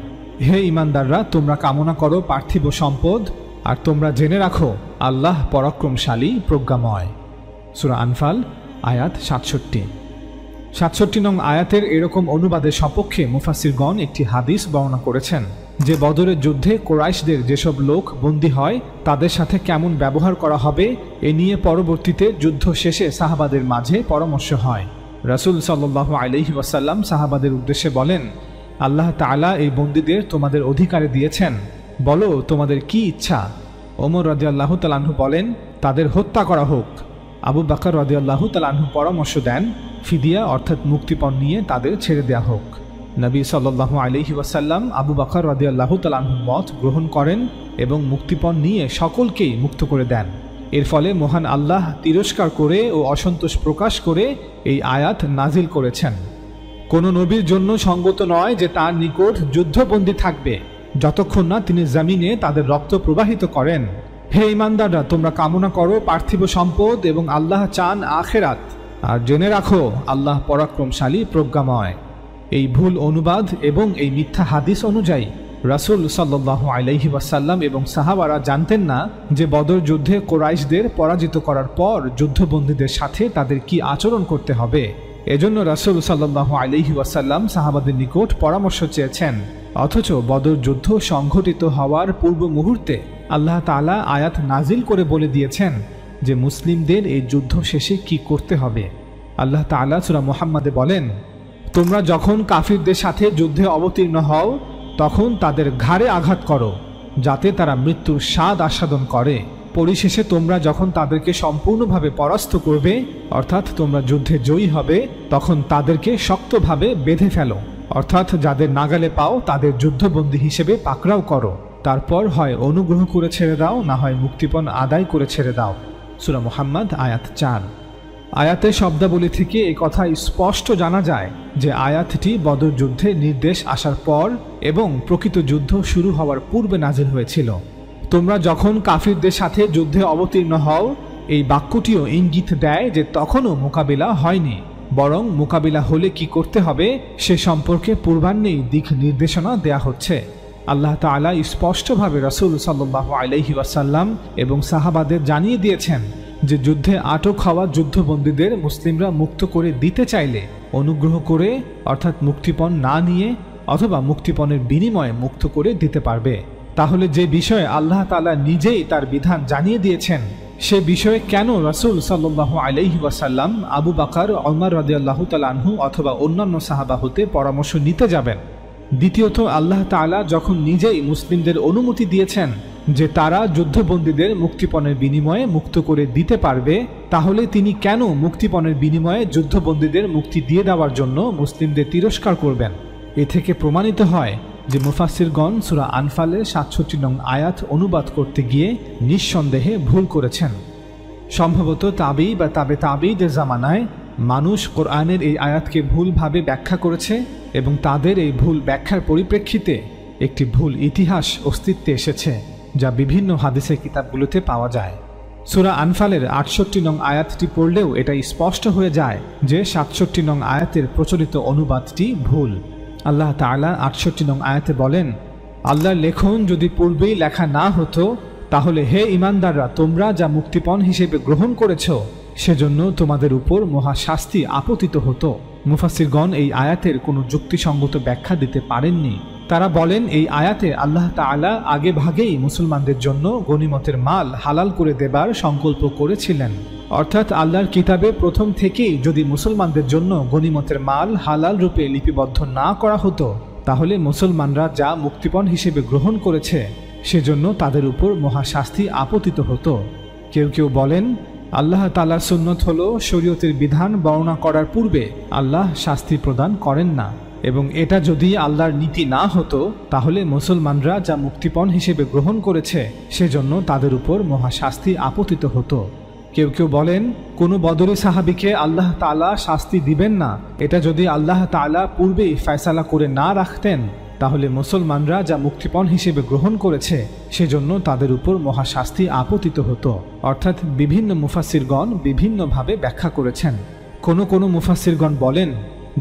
হে ঈমানদাররা, তোমরা কামনা করো পার্থিব সম্পদ, আর তোমরা জেনে রাখো আল্লাহ পরাক্রমশালী প্রজ্ঞাময়। সূরা আনফাল আয়াত ৬৭ নং আয়াতের এরকম অনুবাদের সপক্ষে মুফাসসিরগণ একটি হাদিস বর্ণনা করেছেন যে বদরের যুদ্ধে কুরাইশদের যেসব লোক বন্দী হয় তাদের সাথে কেমন ব্যবহার করা হবে এ নিয়ে পরবর্তীতে যুদ্ধ শেষে সাহাবাদের মাঝে পরামর্শ হয়। রাসূল সাল্লাল্লাহু আলাইহি ওয়াসাল্লাম সাহাবাদের উদ্দেশ্যে বলেন, আল্লাহ তাআলা এই বন্দীদের তোমাদের অধিকারে দিয়েছেন, বলো তোমাদের কি ইচ্ছা। ওমর রাদিয়াল্লাহু তাআলা আনহু বলেন, তাদের হত্যা করা হোক। আবু বকর রাদিয়াল্লাহু তাআলা আনহু পরামর্শ দেন, ফিদিয়া অর্থাৎ মুক্তিপণ নিয়ে তাদের ছেড়ে দেয়া হোক। নবী সাল্লাল্লাহু আলাইহি ওয়াসাল্লাম আবু বকর রাদিয়াল্লাহু তাআলা আনহুর মত গ্রহণ করেন এবং মুক্তিপণ নিয়ে সকলকেই মুক্ত করে দেন। এর ফলে মহান আল্লাহ তিরস্কার করে ও অসন্তোষ প্রকাশ করে এই আয়াত নাজিল করেছেন। কোনো নবীর জন্য সঙ্গত নয় যে তার নিকট যুদ্ধবন্দী থাকবে যতক্ষণ না তিনি জমিনে তাদের রক্ত প্রবাহিত করেন। হে ঈমানদাররা, তোমরা কামনা করো পার্থিব সম্পদ এবং আল্লাহ চান আখিরাত, আর জেনে রাখো আল্লাহ পরাক্রমশালী প্রজ্ঞাময়। এই ভুল অনুবাদ এবং এই মিথ্যা হাদিস অনুযায়ী রাসূল সাল্লাল্লাহু আলাইহি ওয়াসাল্লাম এবং সাহাবারা জানতেন না যে বদর যুদ্ধে কুরাইশদের পরাজিত করার পর যুদ্ধবন্দীদের সাথে তাদের কি আচরণ করতে হবে। এজন্য রাসূল সাল্লাল্লাহু আলাইহি ওয়াসাল্লাম সাহাবাদের নিকট পরামর্শ চেয়েছেন। অথচ বদর যুদ্ধ সংঘটিত হওয়ার পূর্ব মুহূর্তে আল্লাহ তাআলা আয়াত নাজিল করে বলে দিয়েছেন যে মুসলিমদের এই যুদ্ধ শেষে কি করতে হবে। আল্লাহ তাআলা সূরা মুহাম্মাদে বলেন, তোমরা যখন কাফিরদের সাথে যুদ্ধে অবতীর্ণ হও তখন তাদের ঘাড়ে আঘাত করো যাতে তারা মৃত্যুর স্বাদ আস্বাদন করে। পরিশেষে তোমরা যখন তাদেরকে সম্পূর্ণভাবে পরাস্ত করবে, অর্থাৎ তোমরা যুদ্ধে জয়ী হবে, তখন তাদেরকে শক্তভাবে বেঁধে ফেলো, অর্থাৎ যাদের নাগালে পাও তাদের যুদ্ধবন্দী হিসেবে পাকড়াও করো। তারপর হয় অনুগ্রহ করে ছেড়ে দাও, না হয় মুক্তিপণ আদায় করে ছেড়ে দাও। সূরা মুহাম্মদ আয়াত 4। আয়াতের শব্দাবলী থেকে এই কথা স্পষ্ট জানা যায় যে আয়াতটি বদর যুদ্ধের নির্দেশ আসার পর এবং প্রকৃত যুদ্ধ শুরু হওয়ার পূর্বে নাজিল হয়েছিল। তোমরা যখন কাফিরদের সাথে যুদ্ধে অবতীর্ণ হও, এই বাক্যটিও ইঙ্গিত দেয় যে তখনও মোকাবিলা হয়নি, বরং মোকাবিলা হলে কি করতে হবে সে সম্পর্কে পূর্বান্নেই দিক নির্দেশনা দেয়া হচ্ছে। আল্লাহ তাআলা স্পষ্টভাবে রাসূল সাল্লাল্লাহু আলাইহি ওয়াসাল্লাম এবং সাহাবাদের জানিয়ে দিয়েছেন যে যুদ্ধে আটক হওয়া যুদ্ধবন্দীদের মুসলিমরা মুক্ত করে দিতে চাইলে অনুগ্রহ করে, অর্থাৎ মুক্তিপণ না নিয়ে অথবা মুক্তিপণের বিনিময়ে মুক্ত করে দিতে পারবে। তাহলে যে বিষয়ে আল্লাহ তাআলা নিজেই তার বিধান জানিয়ে দিয়েছেন সে বিষয়ে কেন রাসূল সাল্লাল্লাহু আলাইহি ওয়াসাল্লাম আবু বকর, ওমর রাদিয়াল্লাহু তাআলা আনহু অথবা অন্যান্য সাহাবা হতে পরামর্শ নিতে যাবেন? দ্বিতীয়ত, আল্লাহ তাআলা যখন নিজেই মুসলিমদের অনুমতি দিয়েছেন যে তারা যুদ্ধবন্দীদের মুক্তিপণের বিনিময়ে মুক্ত করে দিতে পারবে, তাহলে তিনি কেন মুক্তিপণের বিনিময়ে যুদ্ধবন্দীদের মুক্তি দিয়ে দেওয়ার জন্য মুসলিমদের তিরস্কার করবেন? এ থেকে প্রমাণিত হয় যে মুফাসসিরগণ সূরা আনফালের ৬৭ নং আয়াত অনুবাদ করতে গিয়ে নিঃসন্দেহে ভুল করেছেন। সম্ভবত তাবি বা তাবেঈদের জামানায় মানুষ কোরআনের এই আয়াতকে ভুলভাবে ব্যাখ্যা করেছে এবং তাদের এই ভুল ব্যাখ্যার পরিপ্রেক্ষিতে একটি ভুল ইতিহাস অস্তিত্বে এসেছে, যা বিভিন্ন হাদিসের কিতাবগুলোতে পাওয়া যায়। সূরা আনফালের ৬৮ নং আয়াতটি পড়লেও এটা স্পষ্ট হয়ে যায় যে ৬৭ নং আয়াতের প্রচলিত অনুবাদটি ভুল। আল্লাহ তাআলা ৬৮ নং আয়াতে বলেন, আল্লাহর লেখন যদি পূর্বেই লেখা না হতো তাহলে হে ঈমানদাররা, তোমরা যা মুক্তিপণ হিসেবে গ্রহণ করেছ সেজন্য তোমাদের উপর মহা শাস্তি আপতিত হতো। মুফাসসিরগণ এই আয়াতের কোনো যুক্তিসঙ্গত ব্যাখ্যা দিতে পারেননি। তারা বলেন এই আয়াতে আল্লাহ তাআলা আগে ভাগেই মুসলমানদের জন্য গনিমতের মাল হালাল করে দেবার সংকল্প করেছিলেন, অর্থাৎ আল্লাহর কিতাবে প্রথম থেকেই যদি মুসলমানদের জন্য গনিমতের মাল হালাল রূপে লিপিবদ্ধ না করা হতো তাহলে মুসলমানরা যা মুক্তিপণ হিসেবে গ্রহণ করেছে সেজন্য তাদের উপর মহা শাস্তি আপতিত হতো। কেউ কেউ বলেন আল্লাহ তাআলার সুন্নত হলো শরীয়তের বিধান বর্ণনা করার পূর্বে আল্লাহ শাস্তি প্রদান করেন না, এবং এটা যদি আল্লাহর নীতি না হতো তাহলে মুসলমানরা যা মুক্তিপণ হিসেবে গ্রহণ করেছে সেজন্য তাদের উপর মহা শাস্তি আপতিত হতো। কেউ কেউ বলেন কোনো বদরি সাহাবীকে আল্লাহ তাআলা শাস্তি দিবেন না, এটা যদি আল্লাহ তাআলা পূর্বেই ফয়সালা করে না রাখতেন তাহলে মুসলমানরা যা মুক্তিপণ হিসেবে গ্রহণ করেছে সেজন্য তাদের উপর মহা শাস্তি আপতিত হতো। অর্থাৎ বিভিন্ন মুফাসসিরগণ বিভিন্নভাবে ব্যাখ্যা করেছেন। কোনো মুফাসসিরগণ বলেন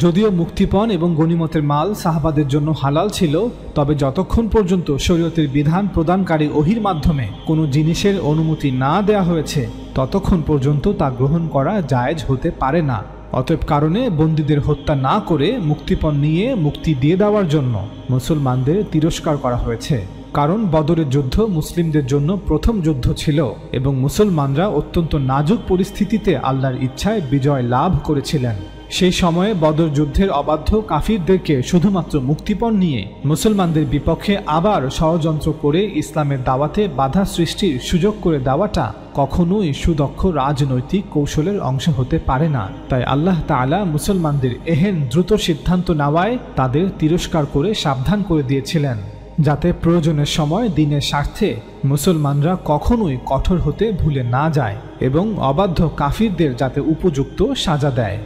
যদিও মুক্তিপণ এবং গনিমতের মাল সাহাবাদের জন্য হালাল ছিল, তবে যতক্ষণ পর্যন্ত শরীয়তের বিধান প্রদানকারী ওহীর মাধ্যমে কোনো জিনিসের অনুমতি না দেয়া হয়েছে ততক্ষণ পর্যন্ত তা গ্রহণ করা জায়েজ হতে পারে না। অতএব কারণে বন্দীদের হত্যা না করে মুক্তিপণ নিয়ে মুক্তি দিয়ে দেওয়ার জন্য মুসলমানদের তিরস্কার করা হয়েছে। কারণ বদরের যুদ্ধ মুসলিমদের জন্য প্রথম যুদ্ধ ছিল এবং মুসলমানরা অত্যন্ত নাজুক পরিস্থিতিতে আল্লাহর ইচ্ছায় বিজয় লাভ করেছিলেন। সেই সময়ে বদর যুদ্ধের অবাধ্য কাফিরদেরকে শুধুমাত্র মুক্তিপণ নিয়ে মুসলমানদের বিপক্ষে আবার ষড়যন্ত্র করে ইসলামের দাওয়াতে বাধা সৃষ্টির সুযোগ করে দেওয়াটা কখনোই সুদক্ষ রাজনৈতিক কৌশলের অংশ হতে পারে না। তাই আল্লাহ তাআলা মুসলমানদের এহেন দ্রুত সিদ্ধান্ত নেওয়ায় তাদের তিরস্কার করে সাবধান করে দিয়েছিলেন, যাতে প্রয়োজনের সময় দ্বীনের স্বার্থে মুসলমানরা কখনোই কঠোর হতে ভুলে না যায় এবং অবাধ্য কাফিরদের যাতে উপযুক্ত সাজা দেয়।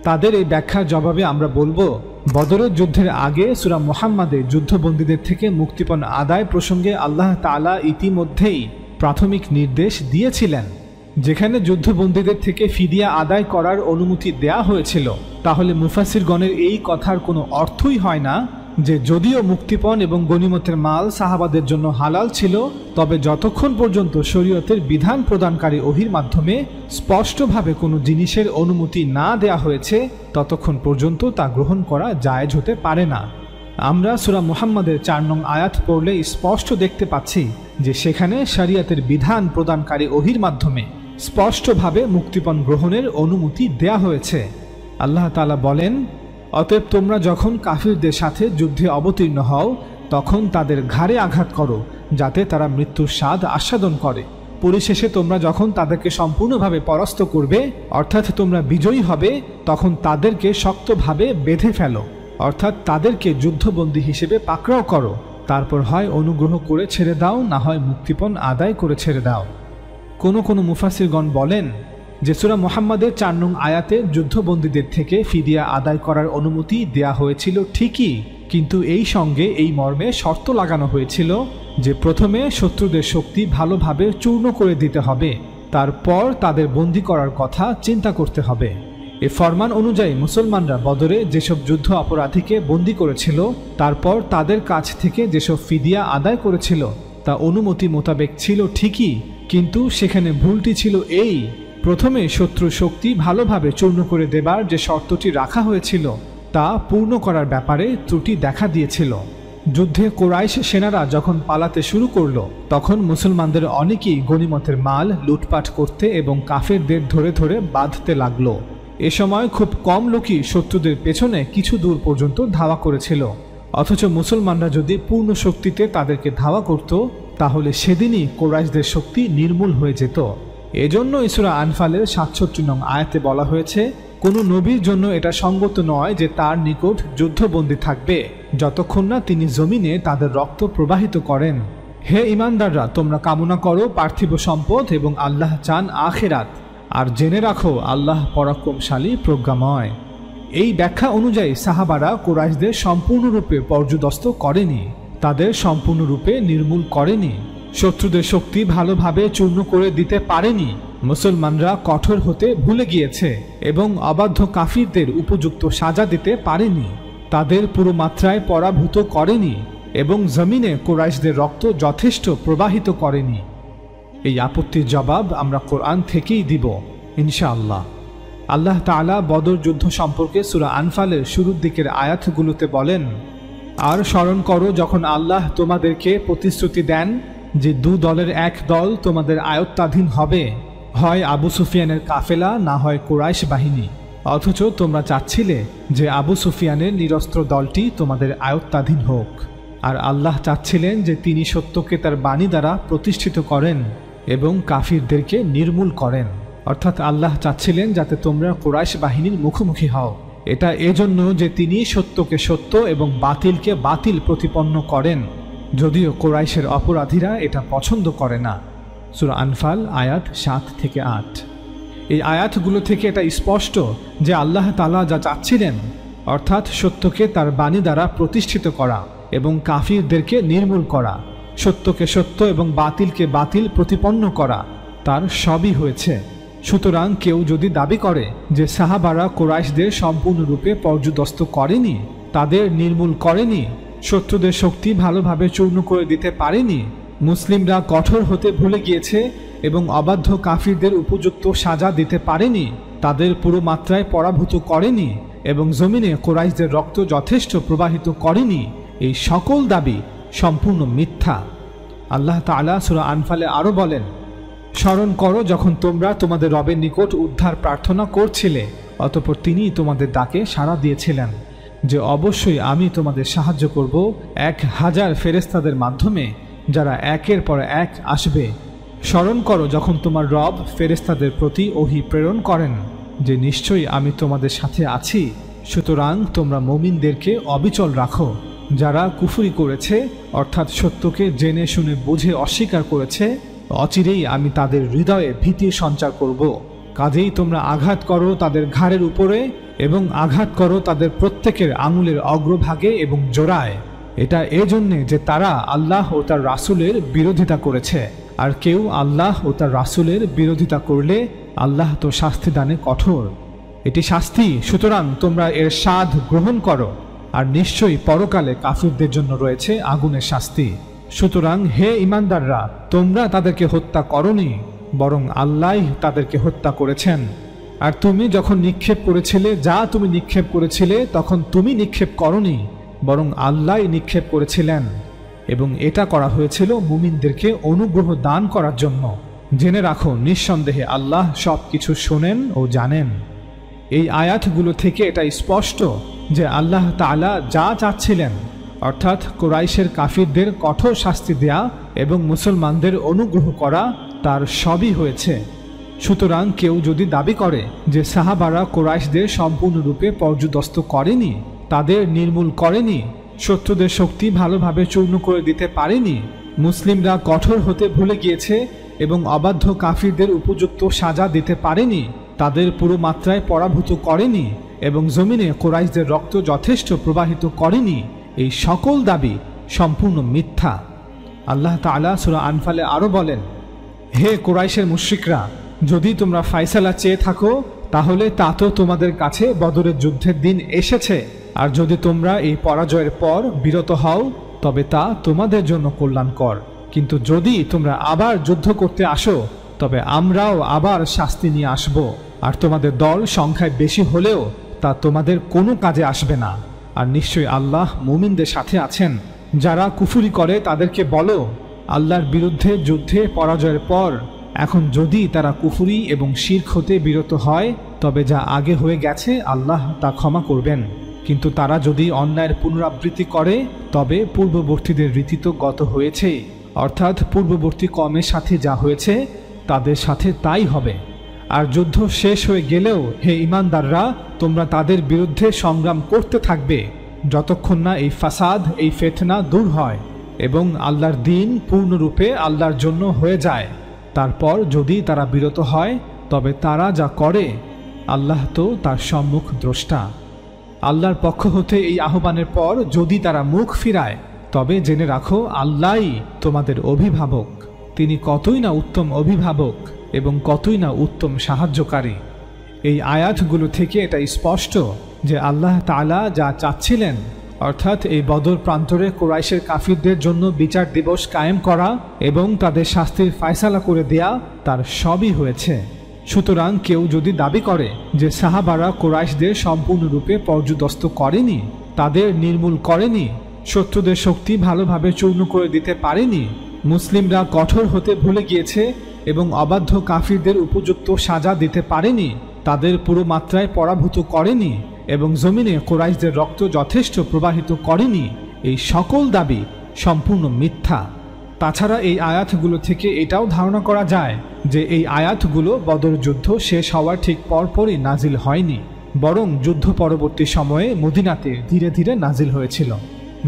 তাদের এই ব্যাখ্যার জবাবে আমরা বলবো, বদরের যুদ্ধের আগে সূরা মুহাম্মাদে যুদ্ধবন্দীদের থেকে মুক্তিপণ আদায় প্রসঙ্গে আল্লাহ তাআলা ইতিমধ্যেই প্রাথমিক নির্দেশ দিয়েছিলেন। যেখানে যুদ্ধবন্দীদের থেকে ফিদিয়া আদায় করার অনুমতি দেয়া হয়েছিল, তাহলে মুফাসসিরগণের এই কথার কোনো অর্থই হয় না যে যদিও মুক্তিপণ এবং গনিমতের মাল সাহাবাদের জন্য হালাল ছিল, তবে যতক্ষণ পর্যন্ত শরীয়তের বিধান প্রদানকারী ওহীর মাধ্যমে স্পষ্টভাবে কোনো জিনিসের অনুমতি না দেয়া হয়েছে, ততক্ষণ পর্যন্ত তা গ্রহণ করা জায়েজ হতে পারে না। আমরা সূরা মুহাম্মাদের 4 নং আয়াত পড়লে স্পষ্ট দেখতে পাচ্ছি যে সেখানে শরীয়তের বিধান প্রদানকারী ওহীর মাধ্যমে স্পষ্টভাবে মুক্তিপণ গ্রহণের অনুমতি দেয়া হয়েছে। আল্লাহ তাআলা বলেন, অতএব তোমরা যখন কাফিরদের সাথে যুদ্ধে অবতীর্ণ হও, তখন তাদের ঘাড়ে আঘাত করো, যাতে তারা মৃত্যুর স্বাদ আস্বাদন করে। পরিশেষে তোমরা যখন তাদেরকে সম্পূর্ণভাবে পরাস্ত করবে, অর্থাৎ তোমরা বিজয়ী হবে, তখন তাদেরকে শক্তভাবে বেঁধে ফেলো, অর্থাৎ তাদেরকে যুদ্ধবন্দী হিসেবে পাকড়াও করো। তারপর হয় অনুগ্রহ করে ছেড়ে দাও, না হয় মুক্তিপণ আদায় করে ছেড়ে দাও। কোনো মুফাসসিরগণ বলেন যে সূরা মুহাম্মাদের 4 নং আয়াতে যুদ্ধবন্দীদের থেকে ফিদিয়া আদায় করার অনুমতি দেয়া হয়েছিল ঠিকই, কিন্তু এই সঙ্গে এই মর্মে শর্ত লাগানো হয়েছিল যে প্রথমে শত্রুদের শক্তি ভালোভাবে চূর্ণ করে দিতে হবে, তারপর তাদের বন্দী করার কথা চিন্তা করতে হবে। এ ফরমান অনুযায়ী মুসলমানরা বদরে যেসব যুদ্ধ অপরাধীকে বন্দী করেছিল, তারপর তাদের কাছ থেকে যেসব ফিদিয়া আদায় করেছিল, তা অনুমতি মোতাবেক ছিল ঠিকই, কিন্তু সেখানে ভুলটি ছিল এই, প্রথমে শত্রু শক্তি ভালোভাবে চূর্ণ করে দেবার যে শর্তটি রাখা হয়েছিল, তা পূর্ণ করার ব্যাপারে ত্রুটি দেখা দিয়েছিল। যুদ্ধে কুরাইশ সেনারা যখন পালাতে শুরু করল, তখন মুসলমানদের অনেকেই গনিমতের মাল লুটপাট করতে এবং কাফেরদের ধরে ধরে বাঁধতে লাগলো। এ সময় খুব কম লোকই শত্রুদের পেছনে কিছু দূর পর্যন্ত ধাওয়া করেছিল, অথচ মুসলমানরা যদি পূর্ণ শক্তিতে তাদেরকে ধাওয়া করত, তাহলে সেদিনই কুরাইশদের শক্তি নির্মূল হয়ে যেত। এজন্য সূরা আনফালের 67 নং আয়াতে বলা হয়েছে, কোনো নবীর জন্য এটা সঙ্গত নয় যে তার নিকট যুদ্ধবন্দী থাকবে যতক্ষণ না তিনি জমিনে তাদের রক্ত প্রবাহিত করেন। হে ঈমানদাররা, তোমরা কামনা করো পার্থিব সম্পদ এবং আল্লাহ চান আখিরাত, আর জেনে রাখো আল্লাহ পরাক্রমশালী প্রজ্ঞাময়। এই ব্যাখ্যা অনুযায়ী সাহাবারা কুরাইশদের সম্পূর্ণরূপে পর্যুদস্ত করেনি, তাদের সম্পূর্ণরূপে নির্মূল করেনি, শত্রুদের শক্তি ভালোভাবে চূর্ণ করে দিতে পারেনি। মুসলমানরা কঠোর হতে ভুলে গিয়েছে এবং অবাধ্য কাফিরদের উপযুক্ত সাজা দিতে পারেনি, তাদের পুরো মাত্রায় পরাভূত করেনি এবং জমিনে কুরাইশদের রক্ত যথেষ্ট প্রবাহিত করেনি। এই আপত্তির জবাব আমরা কোরআন থেকেই দিব ইনশাআল্লাহ। আল্লাহ তাআলা বদর যুদ্ধ সম্পর্কে সূরা আনফালের শুরুর দিকের আয়াতগুলোতে বলেন, আর স্মরণ করো যখন আল্লাহ তোমাদেরকে প্রতিশ্রুতি দেন যে 2 দলের এক দল তোমাদের আয়ত্তাধীন হবে, হয় আবু সুফিয়ানের কাফেলা, না হয় কুরাইশ বাহিনী, অথচ তোমরা চাচ্ছিলে যে আবু সুফিয়ানের নিরস্ত্র দলটি তোমাদের আয়ত্তাধীন হোক। আর আল্লাহ চাচ্ছিলেন যে তিনি সত্যকে তার বাণী দ্বারা প্রতিষ্ঠিত করেন এবং কাফিরদেরকে নির্মূল করেন, অর্থাৎ আল্লাহ চাচ্ছিলেন যাতে তোমরা কুরাইশ বাহিনীর মুখোমুখি হও। এটা এজন্য যে তিনি সত্যকে সত্য এবং বাতিলকে বাতিল প্রতিপন্ন করেন, যদিও কুরাইশের অপরাধীরা এটা পছন্দ করে না। সূরা আনফাল আয়াত 7 থেকে 8। এই আয়াতগুলো থেকে এটা স্পষ্ট যে আল্লাহ তাআলা যা চাচ্ছিলেন, অর্থাৎ সত্যকে তার বাণী দ্বারা প্রতিষ্ঠিত করা এবং কাফিরদেরকে নির্মূল করা, সত্যকে সত্য এবং বাতিলকে বাতিল প্রতিপন্ন করা, তার সবই হয়েছে। সুতরাং কেউ যদি দাবি করে যে সাহাবারা কুরাইশদের সম্পূর্ণরূপে পর্যুদস্ত করেনি, তাদের নির্মূল করেনি, শত্রুদের শক্তি ভালোভাবে চূর্ণ করে দিতে পারেনি, মুসলিমরা কঠোর হতে ভুলে গিয়েছে এবং অবাধ্য কাফিরদের উপযুক্ত সাজা দিতে পারেনি, তাদের পুরো মাত্রায় পরাভূত করেনি এবং জমিনে কুরাইশদের রক্ত যথেষ্ট প্রবাহিত করেনি, এই সকল দাবি সম্পূর্ণ মিথ্যা। আল্লাহ তাআলা সূরা আনফালে আরও বলেন, স্মরণ করো যখন তোমরা তোমাদের রবের নিকট উদ্ধার প্রার্থনা করছিলে, অতঃপর তিনি তোমাদের ডাকে সাড়া দিয়েছিলেন যে অবশ্যই আমি তোমাদের সাহায্য করব 1000 ফেরেশতাদের মাধ্যমে, যারা একের পর এক আসবে। স্মরণ করো যখন তোমার রব ফেরেশতাদের প্রতি ওহী প্রেরণ করেন যে নিশ্চয়ই আমি তোমাদের সাথে আছি, সুতরাং তোমরা মুমিনদেরকে অবিচল রাখো। যারা কুফরি করেছে, অর্থাৎ সত্যকে জেনে শুনে বুঝে অস্বীকার করেছে, অচিরেই আমি তাদের হৃদয়ে ভীতির সঞ্চার করব। কাজেই তোমরা আঘাত করো তাদের ঘাড়ের উপরে এবং আঘাত করো তাদের প্রত্যেকের আঙুলের অগ্রভাগে এবং জোড়ায়। এটা এজন্যে যে তারা আল্লাহ ও তার রাসূলের বিরোধিতা করেছে, আর কেউ আল্লাহ ও তার রাসূলের বিরোধিতা করলে আল্লাহ তো শাস্তি দানে কঠোর। এটি শাস্তি, সুতরাং তোমরা এর স্বাদ গ্রহণ করো। আর নিশ্চয়ই পরকালে কাফিরদের জন্য রয়েছে আগুনের শাস্তি। সুতরাং হে ঈমানদাররা, তোমরা তাদেরকে হত্যা করনি, বরং আল্লাহই তাদেরকে হত্যা করেছেন। আর তুমি যখন নিক্ষেপ করেছিলে, যা তুমি নিক্ষেপ করেছিলে তখন তুমি নিক্ষেপ করনি, বরং আল্লাহই নিক্ষেপ করেছিলেন। এবং এটা করা হয়েছিল মুমিনদেরকে অনুগ্রহ দান করার জন্য। জেনে রাখো, নিঃসন্দেহে আল্লাহ সব কিছু শোনেন ও জানেন। এই আয়াতগুলো থেকে এটা স্পষ্ট যে আল্লাহ তাআলা যা চাচ্ছিলেন, অর্থাৎ কুরাইশের কাফিরদের কঠোর শাস্তি দেয়া এবং মুসলমানদের অনুগ্রহ করা, তার সবই হয়েছে। সুতরাং কেউ যদি দাবি করে যে সাহাবারা কুরাইশদের সম্পূর্ণরূপে পর্যুদস্ত করেনি, তাদের নির্মূল করেনি, শত্রুদের শক্তি ভালোভাবে চূর্ণ করে দিতে পারেনি, মুসলিমরা কঠোর হতে ভুলে গিয়েছে এবং অবাধ্য কাফিরদের উপযুক্ত সাজা দিতে পারেনি, তাদের পুরো মাত্রায় পরাভূত করেনি এবং জমিনে কুরাইশদের রক্ত যথেষ্ট প্রবাহিত করেনি, এই সকল দাবি সম্পূর্ণ মিথ্যা। আল্লাহ তাআলা সূরা আনফালে আরও বলেন, হে কুরাইশের মুশরিকরা, যদি তোমরা ফায়সালা চেয়ে থাকো তাহলে তা তো তোমাদের কাছে বদরের যুদ্ধের দিন এসেছে, আর যদি তোমরা এই পরাজয়ের পর বিরত হও তবে তা তোমাদের জন্য কল্যাণকর। কিন্তু যদি তোমরা আবার যুদ্ধ করতে আসো তবে আমরাও আবার শাস্তি নিয়ে আসব, আর তোমাদের দল সংখ্যায় বেশি হলেও তা তোমাদের কোনো কাজে আসবে না। আর নিশ্চয়ই আল্লাহ মুমিনদের সাথে আছেন। যারা কুফরি করে তাদেরকে বলো, আল্লাহর বিরুদ্ধে যুদ্ধে পরাজয়ের পর এখন যদি তারা কুফরি এবং শিরক হতে বিরত হয় তবে যা আগে হয়ে গেছে আল্লাহ তা ক্ষমা করবেন। কিন্তু তারা যদি অন্যায়ের পুনরাবৃত্তি করে তবে পূর্ববর্তীদের রীতি তো গত হয়েছে, অর্থাৎ পূর্ববর্তী কওমের সাথে যা হয়েছে তাদের সাথে তাই হবে। আর যুদ্ধ শেষ হয়ে গেলেও হে ঈমানদাররা, তোমরা তাদের বিরুদ্ধে সংগ্রাম করতে থাকবে যতক্ষণ না এই ফাসাদ, এই ফিতনা দূর হয় এবং আল্লাহর দ্বীন পূর্ণরূপে আল্লাহর জন্য হয়ে যায়। তারপর যদি তারা বিরত হয় তবে তারা যা করে আল্লাহ তো তার সম্মুখ দ্রষ্টা। আল্লাহর পক্ষ হতে এই আহ্বানের পর যদি তারা মুখ ফিরায় তবে জেনে রাখো, আল্লাহই তোমাদের অভিভাবক। তিনি কতই না উত্তম অভিভাবক এবং কতই না উত্তম সাহায্যকারী। এই আয়াতগুলো থেকে এটা স্পষ্ট যে আল্লাহ তাআলা যা চাচ্ছিলেন, অর্থাৎ এই বদর প্রান্তরে কুরাইশের কাফিরদের জন্য বিচার দিবস কায়েম করা এবং তাদের শাস্তির ফায়সালা করে দেয়া, তার সবই হয়েছে। সুতরাং কেউ যদি দাবি করে যে সাহাবারা কুরাইশদের সম্পূর্ণরূপে পর্যুদস্ত করেনি, তাদের নির্মূল করেনি, শত্রুদের শক্তি ভালোভাবে চূর্ণ করে দিতে পারেনি, মুসলিমরা কঠোর হতে ভুলে গিয়েছে এবং অবাধ্য কাফিরদের উপযুক্ত সাজা দিতে পারেনি, তাদের পুরো মাত্রায় পরাভূত করেনি এবং জমিনে কুরাইশদের রক্ত যথেষ্ট প্রবাহিত করেনি, এই সকল দাবি সম্পূর্ণ মিথ্যা। তাছাড়া এই আয়াতগুলো থেকে এটাও ধারণা করা যায় যে এই আয়াতগুলো বদর যুদ্ধ শেষ হওয়ার ঠিক পরপরই নাজিল হয়নি, বরং যুদ্ধ পরবর্তী সময়ে মদিনাতে ধীরে ধীরে নাজিল হয়েছিল,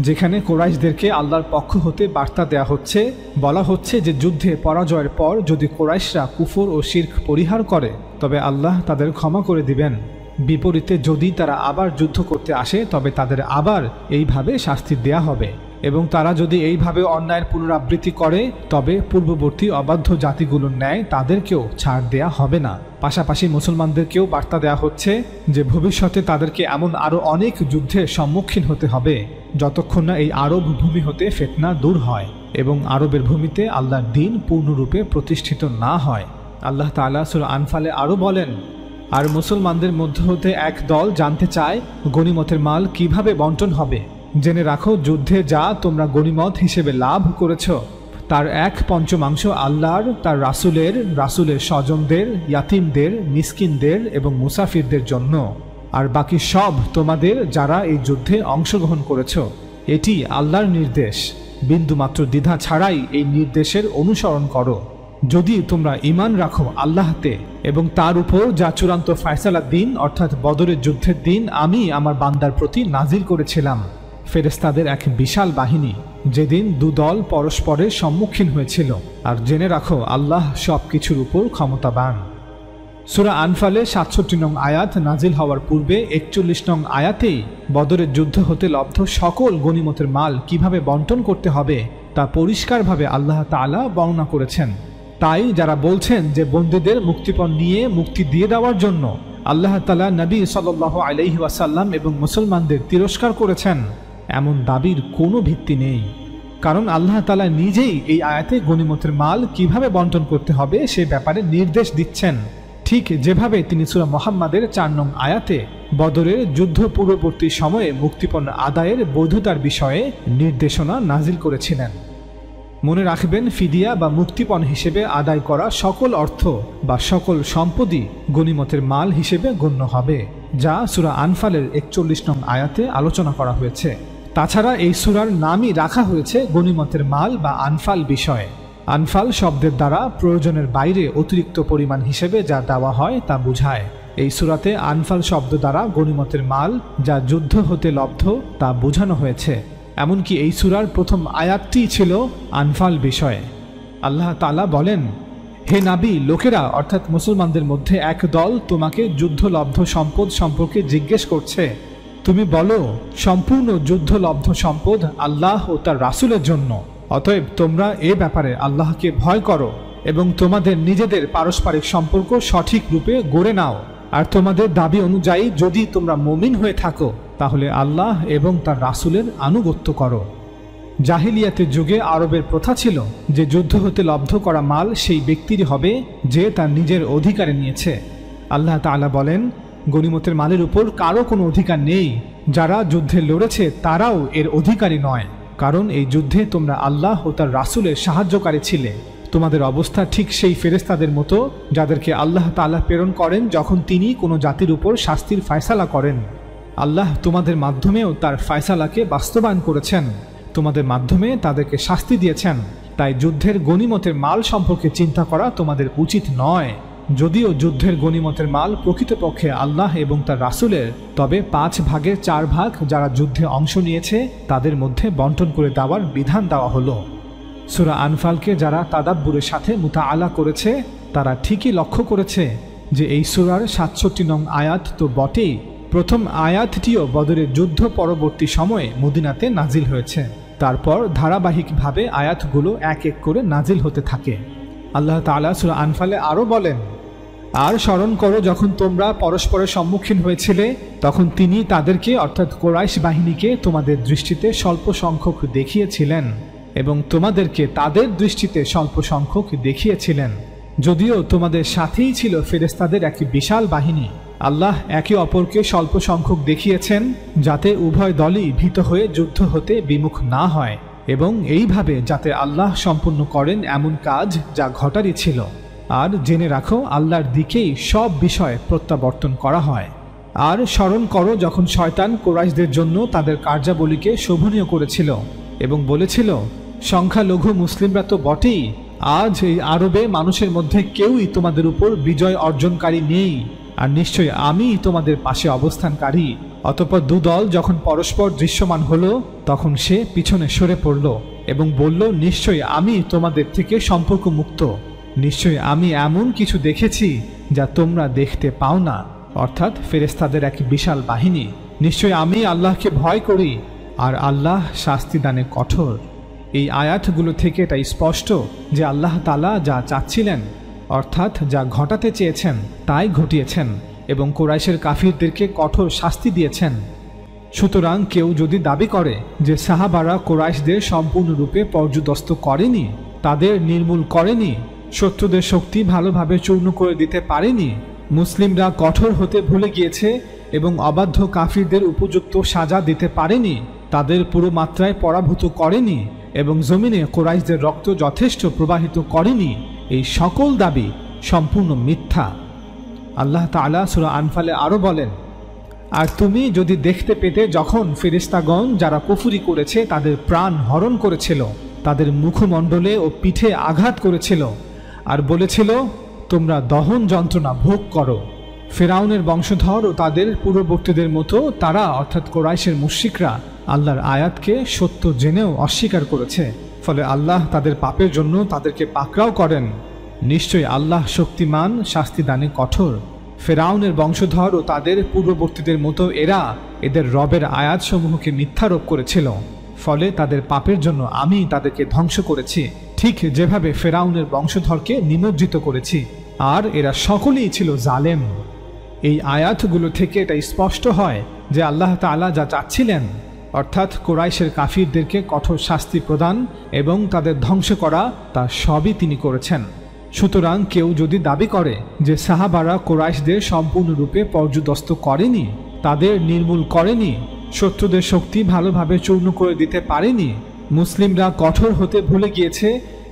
যেখানে কুরাইশদেরকে আল্লাহর পক্ষ হতে বার্তা দেয়া হচ্ছে, বলা হচ্ছে যে যুদ্ধে পরাজয়ের পর যদি কুরাইশরা কুফর ও শিরক পরিহার করে তবে আল্লাহ তাদের ক্ষমা করে দিবেন। বিপরীতে যদি তারা আবার যুদ্ধ করতে আসে তবে তাদের আবার এইভাবে শাস্তি দেয়া হবে, এবং তারা যদি এইভাবে অন্যায়ের পুনরাবৃত্তি করে তবে পূর্ববর্তী অবাধ্য জাতিগুলোর ন্যায় তাদেরকেও ছাড় দেয়া হবে না। পাশাপাশি মুসলমানদেরকেও বার্তা দেয়া হচ্ছে যে ভবিষ্যতে তাদেরকে এমন আরও অনেক যুদ্ধের সম্মুখীন হতে হবে যতক্ষণ না এই আরব ভূমি হতে ফিতনা দূর হয় এবং আরবের ভূমিতে আল্লাহর দ্বীন পূর্ণরূপে প্রতিষ্ঠিত না হয়। আল্লাহ তাআলা সূরা আনফালে আরও বলেন, আর মুসলমানদের মধ্য হতে এক দল জানতে চায় গনিমতের মাল কিভাবে বন্টন হবে। জেনে রাখো, যুদ্ধে যা তোমরা গনিমত হিসেবে লাভ করেছ তার 1/5 আল্লাহর, তার রাসূলের স্বজনদের, ইয়াতিমদের, মিসকিনদের এবং মুসাফিরদের জন্য, আর বাকি সব তোমাদের যারা এই যুদ্ধে অংশগ্রহণ করেছ। এটি আল্লাহর নির্দেশ, বিন্দুমাত্র দ্বিধা ছাড়াই এই নির্দেশের অনুসরণ করো। যদি তোমরা ঈমান রাখো আল্লাহতে এবং তার উপর যা চূড়ান্ত ফায়সালার দিন অর্থাৎ বদরের যুদ্ধের দিন আমি আমার বান্দার প্রতি নাজিল করেছিলাম ফেরেশতাদের এক বিশাল বাহিনী, যেদিন দুদল পরস্পরের সম্মুখীন হয়েছিল। আর জেনে রাখো, আল্লাহ সব কিছুর উপর ক্ষমতাবান। সূরা আনফালে 67 নং আয়াত নাজিল হওয়ার পূর্বে 41 নং আয়াতেই বদরের যুদ্ধ হতে লব্ধ সকল গনিমতের মাল কিভাবে বন্টন করতে হবে তা পরিষ্কারভাবে আল্লাহ তাআলা বর্ণনা করেছেন। তাই যারা বলছেন যে বন্দীদের মুক্তিপণ নিয়ে মুক্তি দিয়ে দেওয়ার জন্য আল্লাহ তাআলা নবী সাল্লাল্লাহু আলাইহি ওয়াসাল্লাম এবং মুসলমানদের তিরস্কার করেছেন, এমন দাবির কোনো ভিত্তি নেই। কারণ আল্লাহ তাআলা নিজেই এই আয়াতে গনিমতের মাল কিভাবে বন্টন করতে হবে সে ব্যাপারে নির্দেশ দিচ্ছেন, ঠিক যেভাবে তিনি সূরা মুহাম্মাদের 4 নং আয়াতে বদরের যুদ্ধ পূর্ববর্তী সময়ে মুক্তিপণ আদায়ের বৈধতার বিষয়ে নির্দেশনা নাজিল করেছিলেন। মনে রাখবেন, ফিদিয়া বা মুক্তিপণ হিসেবে আদায় করা সকল অর্থ বা সকল সম্পদই গনিমতের মাল হিসেবে গণ্য হবে, যা সূরা আনফালের 41 নং আয়াতে আলোচনা করা হয়েছে। তাছাড়া এই সূরার নামই রাখা হয়েছে গনিমতের মাল বা আনফাল বিষয়ে। আনফাল শব্দের দ্বারা প্রয়োজনের বাইরে অতিরিক্ত পরিমাণ হিসেবে যা দেওয়া হয় তা বোঝায়। এই সূরাতে আনফাল শব্দ দ্বারা গনিমতের মাল যা যুদ্ধ হতে লব্ধ তা বোঝানো হয়েছে। এমনকি এই সূরার প্রথম আয়াতটি ছিল আনফাল বিষয়ে। আল্লাহ তাআলা বলেন, হে নাবী, লোকেরা অর্থাৎ মুসলমানদের মধ্যে এক দল তোমাকে যুদ্ধলব্ধ সম্পদ সম্পর্কে জিজ্ঞেস করছে। তুমি বলো, সম্পূর্ণ যুদ্ধলব্ধ সম্পদ আল্লাহ ও তার রাসূলের জন্য। অতএব তোমরা এ ব্যাপারে আল্লাহকে ভয় করো এবং তোমাদের নিজেদের পারস্পরিক সম্পর্ক সঠিক রূপে গড়ে নাও। আর তোমাদের দাবি অনুযায়ী যদি তোমরা মুমিন হয়ে থাকো তাহলে আল্লাহ এবং তার রাসূলের আনুগত্য করো। জাহিলিয়াতের যুগে আরবের প্রথা ছিল যে যুদ্ধ হতে লব্ধ করা মাল সেই ব্যক্তিরই হবে যে তার নিজের অধিকারে নিয়েছে। আল্লাহ তাআলা বলেন, গনিমতের মালের উপর কারো কোনো অধিকার নেই। যারা যুদ্ধে লড়েছে তারাও এর অধিকারী নয়, কারণ এই যুদ্ধে তোমরা আল্লাহ ও তার রাসূলের সাহায্যকারী ছিলে। তোমাদের অবস্থা ঠিক সেই ফেরেশতাদের মতো যাদেরকে আল্লাহ তাআলা প্রেরণ করেন যখন তিনি কোনো জাতির উপর শাস্তির ফয়সালা করেন। আল্লাহ তোমাদের মাধ্যমেও তার ফয়সালাকে বাস্তবায়ন করেছেন, তোমাদের মাধ্যমে তাদেরকে শাস্তি দিয়েছেন। তাই যুদ্ধের গনিমতের মাল সম্পর্কে চিন্তা করা তোমাদের উচিত নয়। যদিও যুদ্ধের গনিমতের মাল প্রকৃতপক্ষে আল্লাহ এবং তার রাসূলের, তবে 5 ভাগের 4 ভাগ যারা যুদ্ধে অংশ নিয়েছে তাদের মধ্যে বন্টন করে দেওয়ার বিধান দেওয়া হলো। সূরা আনফালকে যারা তাদাব্বুরের সাথে মুতাআলা করেছে তারা ঠিকই লক্ষ্য করেছে যে এই সূরার 67 নং আয়াত তো বটেই, প্রথম আয়াতটিও বদরের যুদ্ধ পরবর্তী সময়ে মদিনাতে নাজিল হয়েছে। তারপর ধারাবাহিকভাবে আয়াতগুলো এক এক করে নাজিল হতে থাকে। আল্লাহ তাআলা সূরা আনফালে আরও বলেন, আর স্মরণ করো যখন তোমরা পরস্পরের সম্মুখীন হয়েছিলে, তখন তিনি তাদেরকে অর্থাৎ কুরাইশ বাহিনীকে তোমাদের দৃষ্টিতে স্বল্প সংখ্যক দেখিয়েছিলেন এবং তোমাদেরকে তাদের দৃষ্টিতে স্বল্প সংখ্যক দেখিয়েছিলেন, যদিও তোমাদের সাথেই ছিল ফেরেশতাদের এক বিশাল বাহিনী। আল্লাহ একে অপরকে স্বল্প সংখ্যক দেখিয়েছেন যাতে উভয় দলই ভীত হয়ে যুদ্ধ হতে বিমুখ না হয় এবং এইভাবে যাতে আল্লাহ সম্পূর্ণ করেন এমন কাজ যা ঘটারই ছিল। আর জেনে রাখো, আল্লাহর দিকেই সব বিষয় প্রত্যাবর্তন করা হয়। আর স্মরণ করো যখন শয়তান কুরাইশদের জন্য তাদের কার্যাবলীকে শোভনীয় করেছিল এবং বলেছিল, সংখ্যালঘু মুসলিমরা তো বটেই, আজ এই আরবে মানুষের মধ্যে কেউই তোমাদের উপর বিজয় অর্জনকারী নেই, আর নিশ্চয়ই আমি তোমাদের পাশে অবস্থানকারী। অতঃপর দুদল যখন পরস্পর দৃশ্যমান হলো তখন সে পিছনে সরে পড়ল এবং বলল, নিশ্চয়ই আমি তোমাদের থেকে সম্পর্ক মুক্ত। নিশ্চয়ই আমি এমন কিছু দেখেছি যা তোমরা দেখতে পাও না, অর্থাৎ ফেরেশতাদের এক বিশাল বাহিনী। নিশ্চয়ই আমি আল্লাহকে ভয় করি আর আল্লাহ শাস্তি দানে কঠোর। এই আয়াতগুলো থেকে এটা স্পষ্ট যে আল্লাহ তাআলা যা চাচ্ছিলেন অর্থাৎ যা ঘটাতে চেয়েছেন তাই ঘটিয়েছেন এবং কুরাইশের কাফিরদেরকে কঠোর শাস্তি দিয়েছেন। সুতরাং কেউ যদি দাবি করে যে সাহাবারা কুরাইশদের সম্পূর্ণরূপে পর্যুদস্ত করেনি, তাদের নির্মূল করেনি, শত্রুদের শক্তি ভালোভাবে চূর্ণ করে দিতে পারেনি, মুসলিমরা কঠোর হতে ভুলে গিয়েছে এবং অবাধ্য কাফিরদের উপযুক্ত সাজা দিতে পারেনি, তাদের পুরো মাত্রায় পরাভূত করেনি এবং জমিনে কুরাইশদের রক্ত যথেষ্ট প্রবাহিত করেনি, এই সকল দাবি সম্পূর্ণ মিথ্যা। আল্লাহ তাআলা সূরা আনফালে আরও বলেন, আর তুমি যদি দেখতে পেতে যখন ফেরেশতাগণ যারা কুফরি করেছে তাদের প্রাণ হরণ করেছিল, তাদের মুখমণ্ডলে ও পিঠে আঘাত করেছিল আর বলেছিল, তোমরা দহন যন্ত্রণা ভোগ করো। ফেরাউনের বংশধর ও তাদের পূর্ববর্তীদের মতো তারা অর্থাৎ কুরাইশের মুশরিকরা আল্লাহর আয়াতকে সত্য জেনেও অস্বীকার করেছে, ফলে আল্লাহ তাদের পাপের জন্য তাদেরকে পাকড়াও করেন। নিশ্চয়ই আল্লাহ শক্তিমান, শাস্তি দানে কঠোর। ফেরাউনের বংশধর ও তাদের পূর্ববর্তীদের মতো এরা এদের রবের আয়াতসমূহকে মিথ্যারোপ করেছিল, ফলে তাদের পাপের জন্য আমি তাদেরকে ধ্বংস করেছি, ঠিক যেভাবে ফেরাউনের বংশধরকে নিমজ্জিত করেছি। আর এরা সকলেই ছিল জালেম। এই আয়াতগুলো থেকে এটা স্পষ্ট হয় যে আল্লাহ তাআলা যা চাচ্ছিলেন, অর্থাৎ কুরাইশের কাফিরদেরকে কঠোর শাস্তি প্রদান এবং তাদের ধ্বংস করা, তা সবই তিনি করেছেন। সুতরাং কেউ যদি দাবি করে যে সাহাবারা কুরাইশদের সম্পূর্ণরূপে পর্যুদস্ত করেনি, তাদের নির্মূল করেনি, শত্রুদের শক্তি ভালোভাবে চূর্ণ করে দিতে পারেনি, মুসলিমরা কঠোর হতে ভুলে গিয়েছে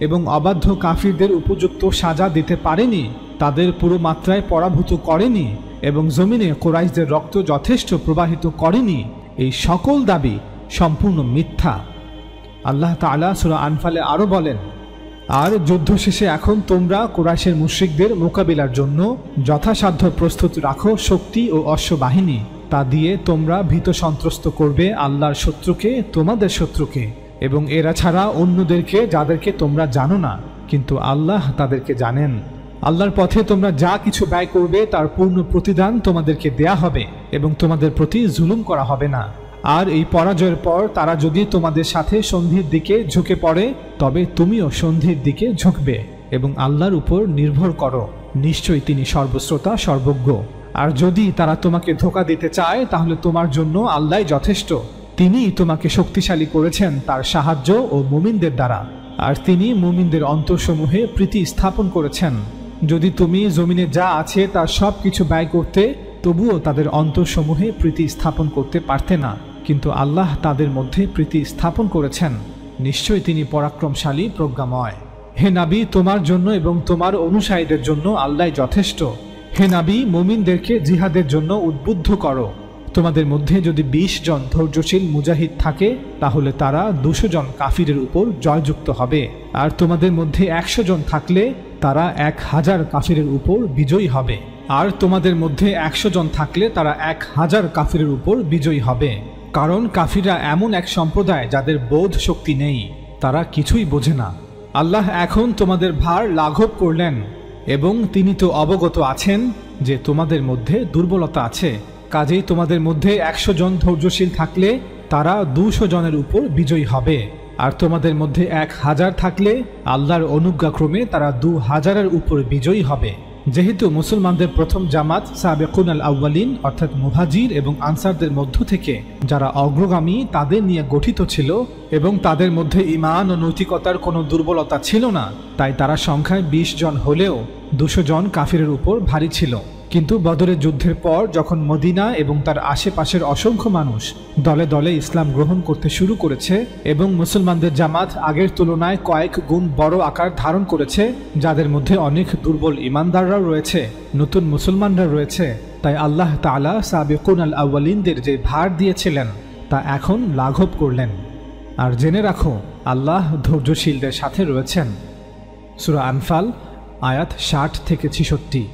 এবং অবাধ্য কাফিরদের উপযুক্ত সাজা দিতে পারেনি, তাদের পুরো মাত্রায় পরাভূত করেনি এবং জমিনে কুরাইশদের রক্ত যথেষ্ট প্রবাহিত করেনি, এই সকল দাবি সম্পূর্ণ মিথ্যা। আল্লাহ তাআলা সূরা আনফালে আরও বলেন, আর যুদ্ধ শেষে এখন তোমরা কুরাইশের মুশরিকদের মোকাবিলার জন্য যথাসাধ্য প্রস্তুত রাখো শক্তি ও অশ্ববাহিনী, তা দিয়ে তোমরা ভীত সন্ত্রস্ত করবে আল্লাহর শত্রুকে, তোমাদের শত্রুকে, এবং এরা ছাড়া অন্যদেরকে যাদেরকে তোমরা জানো না, কিন্তু আল্লাহ তাদেরকে জানেন। আল্লাহর পথে তোমরা যা কিছু ব্যয় করবে তার পূর্ণ প্রতিদান তোমাদেরকে দেয়া হবে এবং তোমাদের প্রতি জুলুম করা হবে না। আর এই পরাজয়ের পর তারা যদি তোমাদের সাথে সন্ধির দিকে ঝুঁকে পড়ে, তবে তুমিও সন্ধির দিকে ঝুঁকবে এবং আল্লাহর উপর নির্ভর করো, নিশ্চয়ই তিনি সর্বশ্রোতা সর্বজ্ঞ। আর যদি তারা তোমাকে ধোঁকা দিতে চায়, তাহলে তোমার জন্য আল্লাহই যথেষ্ট। তিনিই তোমাকে শক্তিশালী করেছেন তার সাহায্য ও মুমিনদের দ্বারা, আর তিনি মুমিনদের অন্তরসমূহে প্রীতি স্থাপন করেছেন। যদি তুমি জমিনে যা আছে তার সব কিছু ব্যয় করতে, তবুও তাদের অন্তরসমূহে প্রীতি স্থাপন করতে পারতে না, কিন্তু আল্লাহ তাদের মধ্যে প্রীতি স্থাপন করেছেন। নিশ্চয়ই তিনি পরাক্রমশালী প্রজ্ঞাময়। হে নবী, তোমার জন্য এবং তোমার অনুসারীদের জন্য আল্লাহই যথেষ্ট। হে নবী, মুমিনদেরকে জিহাদের জন্য উদ্বুদ্ধ করো। তোমাদের মধ্যে যদি 20 জন ধৈর্যশীল মুজাহিদ থাকে, তাহলে তারা 200 জন কাফিরের উপর জয়যুক্ত হবে, আর তোমাদের মধ্যে 100 জন থাকলে তারা 1000 কাফিরের উপর বিজয়ী হবে, আর তোমাদের মধ্যে 100 জন থাকলে তারা 1000 কাফিরের উপর বিজয়ী হবে। কারণ কাফিররা এমন এক সম্প্রদায় যাদের বোধ শক্তি নেই, তারা কিছুই বোঝে না। আল্লাহ এখন তোমাদের ভার লাঘব করলেন এবং তিনি তো অবগত আছেন যে তোমাদের মধ্যে দুর্বলতা আছে। কাজেই তোমাদের মধ্যে 100 জন ধৈর্যশীল থাকলে তারা 200 জনের উপর বিজয়ী হবে, আর তোমাদের মধ্যে 1000 থাকলে আল্লাহর অনুজ্ঞাক্রমে তারা 2000-এর উপর বিজয়ী হবে। যেহেতু মুসলমানদের প্রথম জামাত সাবেকুন আল আউয়ালিন অর্থাৎ মুহাজির এবং আনসারদের মধ্য থেকে যারা অগ্রগামী তাদের নিয়ে গঠিত ছিল এবং তাদের মধ্যে ঈমান ও নৈতিকতার কোনো দুর্বলতা ছিল না, তাই তারা সংখ্যায় 20 জন হলেও 200 জন কাফিরের উপর ভারী ছিল। কিন্তু বদরের যুদ্ধের পর যখন মদিনা এবং তার আশেপাশের অসংখ্য মানুষ দলে দলে ইসলাম গ্রহণ করতে শুরু করেছে এবং মুসলমানদের জামাত আগের তুলনায় কয়েক গুণ বড় আকার ধারণ করেছে, যাদের মধ্যে অনেক দুর্বল ইমানদাররাও রয়েছে, নতুন মুসলমানরা রয়েছে, তাই আল্লাহ তাআলা সাবেকুন আল আউয়ালিনদের যে ভার দিয়েছিলেন তা এখন লাঘব করলেন। আর জেনে রাখো, আল্লাহ ধৈর্যশীলদের সাথে রয়েছেন। সূরা আনফাল আয়াত 60 থেকে 66।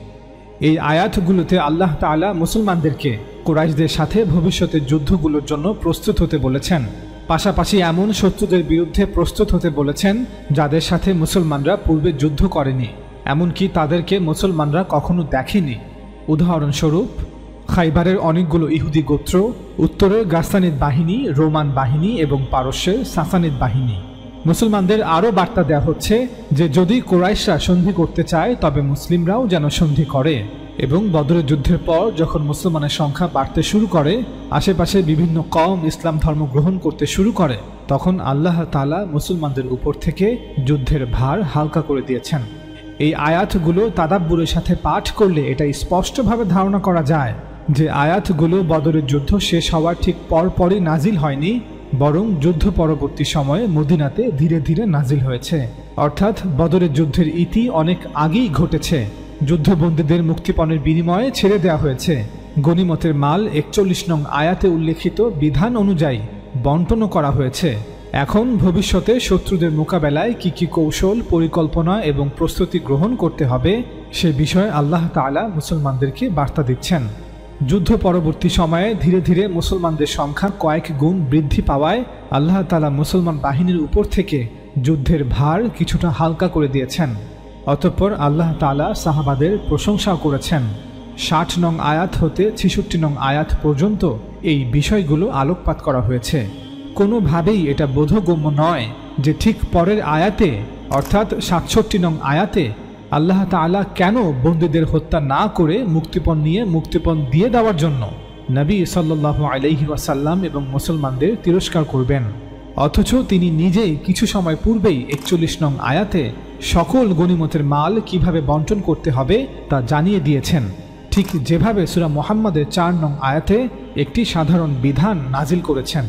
এই আয়াতগুলোতে আল্লাহ তাআলা মুসলমানদেরকে কুরাইশদের সাথে ভবিষ্যতের যুদ্ধগুলোর জন্য প্রস্তুত হতে বলেছেন, পাশাপাশি এমন শত্রুদের বিরুদ্ধে প্রস্তুত হতে বলেছেন যাদের সাথে মুসলমানরা পূর্বে যুদ্ধ করেনি, এমনকি তাদেরকে মুসলমানরা কখনো দেখেনি। উদাহরণস্বরূপ, খাইবারের অনেকগুলো ইহুদি গোত্র, উত্তরের গাসসানিদ বাহিনী, রোমান বাহিনী এবং পারস্যের সাসানিদ বাহিনী। মুসলমানদের আরও বার্তা দেওয়া হচ্ছে যে যদি কুরাইশরা সন্ধি করতে চায় তবে মুসলিমরাও যেন সন্ধি করে। এবং বদরের যুদ্ধের পর যখন মুসলমানের সংখ্যা বাড়তে শুরু করে, আশেপাশে বিভিন্ন কওম ইসলাম ধর্ম গ্রহণ করতে শুরু করে, তখন আল্লাহ তাআলা মুসলমানদের উপর থেকে যুদ্ধের ভার হালকা করে দিয়েছেন। এই আয়াতগুলো তাদাব্বুরের সাথে পাঠ করলে এটা স্পষ্টভাবে ধারণা করা যায় যে আয়াতগুলো বদরের যুদ্ধ শেষ হওয়ার ঠিক পরপরই নাজিল হয়নি, বরং যুদ্ধ পরবর্তী সময়ে মদিনাতে ধীরে ধীরে নাজিল হয়েছে। অর্থাৎ বদরের যুদ্ধের ইতি অনেক আগেই ঘটেছে। যুদ্ধবন্দীদের মুক্তিপণের বিনিময়ে ছেড়ে দেওয়া হয়েছে। গনিমতের মাল 41 নং আয়াতে উল্লেখিত বিধান অনুযায়ী বন্টন করা হয়েছে। এখন ভবিষ্যতে শত্রুদের মোকাবেলায় কি কি কৌশল, পরিকল্পনা এবং প্রস্তুতি গ্রহণ করতে হবে সে বিষয়ে আল্লাহ তাআলা মুসলমানদেরকে বার্তা দিচ্ছেন। যুদ্ধ পরবর্তী সময়ে ধীরে ধীরে মুসলমানদের সংখ্যা কয়েক গুণ বৃদ্ধি পাওয়ায় আল্লাহ তাআলা মুসলমান বাহিনীর উপর থেকে যুদ্ধের ভার কিছুটা হালকা করে দিয়েছেন। অতঃপর আল্লাহ তাআলা সাহাবাদের প্রশংসাও করেছেন। 60 নং আয়াত হতে 66 নং আয়াত পর্যন্ত এই বিষয়গুলো আলোকপাত করা হয়েছে। কোনোভাবেই এটা বোধগম্য নয় যে ঠিক পরের আয়াতে অর্থাৎ 67 নং আয়াতে আল্লাহ তাআলা কেন বন্দীদের হত্যা না করে মুক্তিপণ নিয়ে মুক্তিপণ দিয়ে দেওয়ার জন্য নবী সাল্লাল্লাহু আলাইহি ওয়াসাল্লাম এবং মুসলমানদের তিরস্কার করবেন, অথচ তিনি নিজেই কিছু সময় পূর্বেই 41 নং আয়াতে সকল গনিমতের মাল কিভাবে বন্টন করতে হবে তা জানিয়ে দিয়েছেন। ঠিক যেভাবে সূরা মুহাম্মাদের 4 নং আয়াতে একটি সাধারণ বিধান নাজিল করেছেন।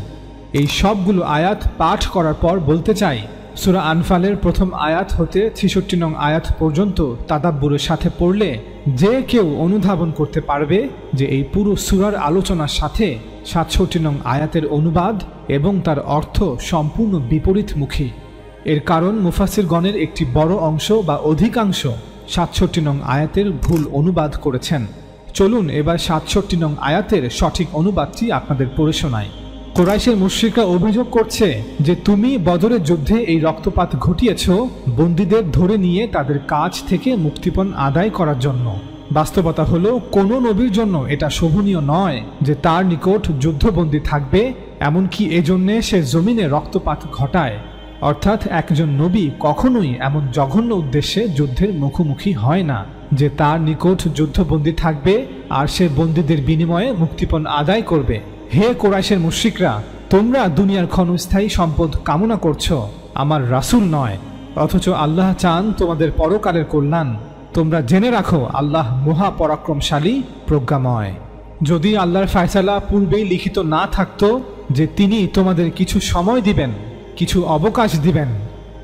এই সবগুলো আয়াত পাঠ করার পর বলতে চাই, সূরা আনফালের প্রথম আয়াত হতে 63 নং আয়াত পর্যন্ত তাদাব্বুরের সাথে পড়লে যে কেউ অনুধাবন করতে পারবে যে এই পুরো সূরার আলোচনার সাথে 67 নং আয়াতের অনুবাদ এবং তার অর্থ সম্পূর্ণ বিপরীতমুখী। এর কারণ মুফাসসিরগণের একটি বড় অংশ বা অধিকাংশ 67 নং আয়াতের ভুল অনুবাদ করেছেন। চলুন এবার 67 নং আয়াতের সঠিক অনুবাদটি আপনাদের পড়ে শোনাই। কুরাইশের মুশরিকরা অভিযোগ করছে যে তুমি বদরের যুদ্ধে এই রক্তপাত ঘটিয়েছ বন্দীদের ধরে নিয়ে তাদের কাছ থেকে মুক্তিপণ আদায় করার জন্য। বাস্তবতা হলো কোনো নবীর জন্য এটা শোভনীয় নয় যে তার নিকট যুদ্ধবন্দী থাকবে, এমনকি এজন্যে সে জমিনে রক্তপাত ঘটায়। অর্থাৎ একজন নবী কখনোই এমন জঘন্য উদ্দেশ্যে যুদ্ধের মুখোমুখি হয় না যে তার নিকট যুদ্ধবন্দী থাকবে আর সে বন্দীদের বিনিময়ে মুক্তিপণ আদায় করবে। হে কুরাইশের মুশরিকরা, তোমরা দুনিয়ার ক্ষণস্থায়ী সম্পদ কামনা করছো, আমার রাসূল নয়, অথচ আল্লাহ চান তোমাদের পরকালের কল্যাণ। তোমরা জেনে রাখো আল্লাহ মহা পরাক্রমশালী, প্রজ্ঞাময়। যদি আল্লাহর ফয়সালা পূর্বেই লিখিত না থাকতো যে তিনি তোমাদের কিছু সময় দিবেন, কিছু অবকাশ দিবেন,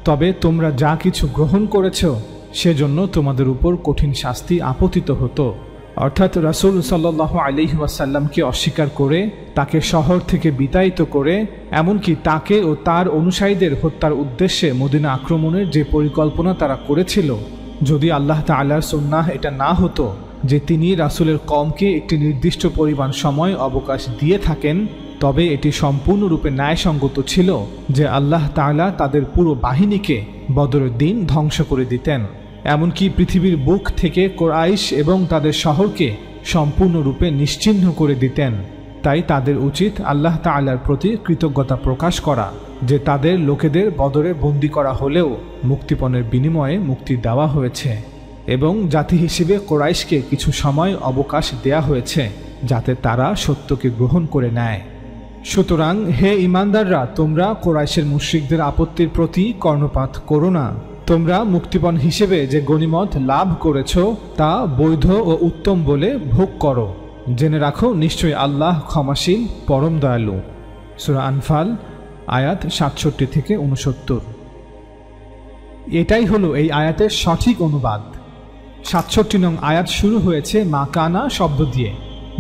তবে তোমরা যা কিছু গ্রহণ করেছ সেজন্য তোমাদের উপর কঠিন শাস্তি আপতিত হতো। অর্থাৎ রাসূল সাল্লাল্লাহু আলাইহি ওয়াসাল্লামকে অস্বীকার করে তাকে শহর থেকে বিতাড়িত করে এমনকি তাকে ও তার অনুসারীদের হত্যার উদ্দেশ্যে মদিনা আক্রমণের যে পরিকল্পনা তারা করেছিল, যদি আল্লাহ তাআলার সুন্নাহ এটা না হতো যে তিনি রাসূলের কওমকে একটি নির্দিষ্ট পরিমাণ সময় অবকাশ দিয়ে থাকেন, তবে এটি সম্পূর্ণরূপে ন্যায়সঙ্গত ছিল যে আল্লাহ তাআলা তাদের পুরো বাহিনীকে বদরের দিন ধ্বংস করে দিতেন, এমনকি পৃথিবীর বুক থেকে কুরাইশ এবং তাদের শহরকে সম্পূর্ণরূপে নিশ্চিহ্ন করে দিতেন। তাই তাদের উচিত আল্লাহ তাআলার প্রতি কৃতজ্ঞতা প্রকাশ করা যে তাদের লোকেদের বদরে বন্দী করা হলেও মুক্তিপণের বিনিময়ে মুক্তি দেওয়া হয়েছে এবং জাতি হিসেবে কুরাইশকে কিছু সময় অবকাশ দেয়া হয়েছে যাতে তারা সত্যকে গ্রহণ করে নেয়। সুতরাং হে ঈমানদাররা, তোমরা কুরাইশের মুশরিকদের আপত্তির প্রতি কর্ণপাত করো না। তোমরা মুক্তিপণ হিসেবে যে গনিমত লাভ করেছ তা বৈধ ও উত্তম বলে ভোগ করো। জেনে রাখো নিশ্চয়ই আল্লাহ ক্ষমাশীল, পরম দয়ালু। সূরা আনফাল আয়াত 67 থেকে 69। এটাই হলো এই আয়াতের সঠিক অনুবাদ। 67 নং আয়াত শুরু হয়েছে মা কানা শব্দ দিয়ে।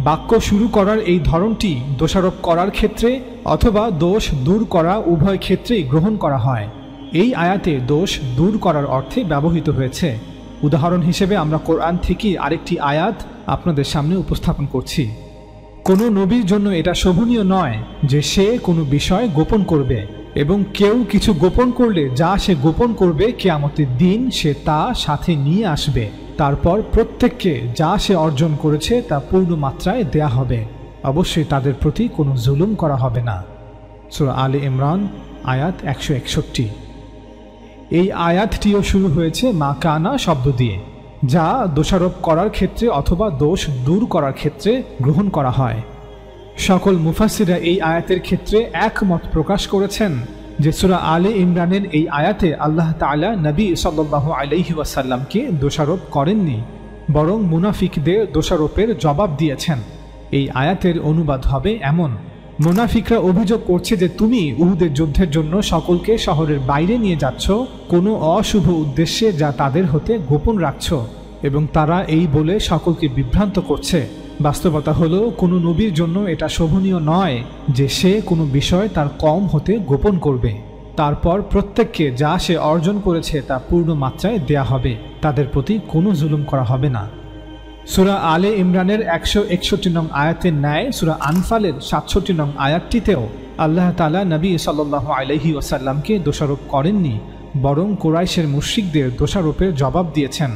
বাক্য শুরু করার এই ধরনটি দোষারোপ করার ক্ষেত্রে অথবা দোষ দূর করা উভয় ক্ষেত্রেই গ্রহণ করা হয়। এই আয়াতে দোষ দূর করার অর্থে ব্যবহৃত হয়েছে। উদাহরণ হিসেবে আমরা কোরআন থেকে আরেকটি আয়াত আপনাদের সামনে উপস্থাপন করছি। কোনো নবীর জন্য এটা শোভনীয় নয় যে সে কোনো বিষয় গোপন করবে, এবং কেউ কিছু গোপন করলে যা সে গোপন করবে কিয়ামতের দিন সে তা সাথে নিয়ে আসবে। তারপর প্রত্যেককে যা সে অর্জন করেছে তা পূর্ণ মাত্রায় দেয়া হবে। অবশ্যই তাদের প্রতি কোনো জুলুম করা হবে না। সূরা আলে ইমরান আয়াত 161। এই আয়াতটিও শুরু হয়েছে মা কানা শব্দ দিয়ে, যা দোষারোপ করার ক্ষেত্রে অথবা দোষ দূর করার ক্ষেত্রে গ্রহণ করা হয়। সকল মুফাসসিররা এই আয়াতের ক্ষেত্রে একমত প্রকাশ করেছেন যে সূরা আলে ইমরানের এই আয়াতে আল্লাহ তাআলা নবী সাল্লাল্লাহু আলাইহি ওয়াসাল্লামকে দোষারোপ করেননি, বরং মুনাফিকদের দোষারোপের জবাব দিয়েছেন। এই আয়াতের অনুবাদ হবে এমন: মুনাফিকরা অভিযোগ করছে যে তুমি উহুদের যুদ্ধের জন্য সকলকে শহরের বাইরে নিয়ে যাচ্ছ কোনো অশুভ উদ্দেশ্যে যা তাদের হতে গোপন রাখছ, এবং তারা এই বলে সকলকে বিভ্রান্ত করছে। বাস্তবতা হলো কোনো নবীর জন্য এটা শোভনীয় নয় যে সে কোনো বিষয় তার কম হতে গোপন করবে। তারপর প্রত্যেককে যা সে অর্জন করেছে তা পূর্ণ মাত্রায় দেয়া হবে, তাদের প্রতি কোনো জুলুম করা হবে না। সূরা আলে ইমরানের 161 নং আয়াতের ন্যায় সূরা আনফালের 67 নং আয়াতটিতেও আল্লাহ তাআলা নবী সাল্লাল্লাহু আলাইহি ওয়াসাল্লামকে দোষারোপ করেননি, বরং কুরাইশের মুশরিকদের দোষারোপের জবাব দিয়েছেন।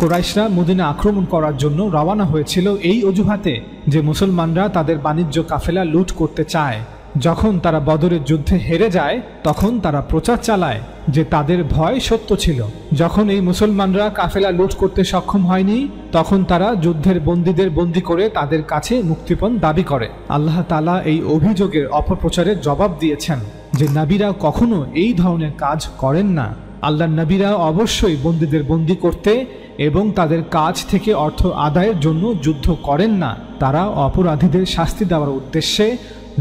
কুরাইশরা মদিনা আক্রমণ করার জন্য রওনা হয়েছিল এই অজুহাতে যে মুসলমানরা তাদের বাণিজ্য কাফেলা লুট করতে চায়, যখন তারা বদরের যুদ্ধে হেরে যায় তখন তারা প্রচার চালায় যে তাদের ভয় সত্য ছিল। যখন এই মুসলমানরা কাফেলা লুট করতে সক্ষম হয়নি তখন তারা যুদ্ধের বন্দীদের বন্দী করে তাদের কাছে মুক্তিপণ দাবি করে। আল্লাহ তাআলা এই অভিযোগের অপপ্রচারের জবাব দিয়েছেন যে নবীরা কখনো এই ধরনের কাজ করেন না। আল্লাহর নবীরা অবশ্যই বন্দীদের বন্দী করতে এবং তাদের কাছ থেকে অর্থ আদায়ের জন্য যুদ্ধ করেন না। তারা অপরাধীদের শাস্তি দেওয়ার উদ্দেশ্যে,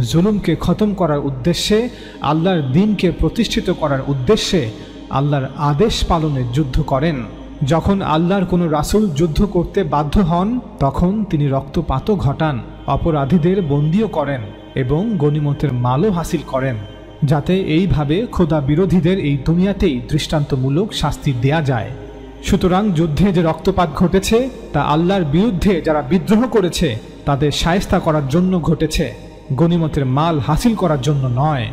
জুলুমকে খতম করার উদ্দেশ্যে, আল্লাহর দ্বীনকে প্রতিষ্ঠিত করার উদ্দেশ্যে আল্লাহর আদেশ পালনের যুদ্ধ করেন। যখন আল্লাহর কোনো রাসূল যুদ্ধ করতে বাধ্য হন তখন তিনি রক্তপাতও ঘটান, অপরাধীদের বন্দীও করেন এবং গনিমতের মালও হাসিল করেন, যাতে এইভাবে খোদা বিরোধীদের এই দুনিয়াতেই দৃষ্টান্তমূলক শাস্তি দেয়া যায়। সুতরাং যুদ্ধে যে রক্তপাত ঘটেছে তা আল্লাহর বিরুদ্ধে যারা বিদ্রোহ করেছে তাদের শায়েস্তা করার জন্য ঘটেছে, গনিমতের মাল হাসিল করার জন্য নয়।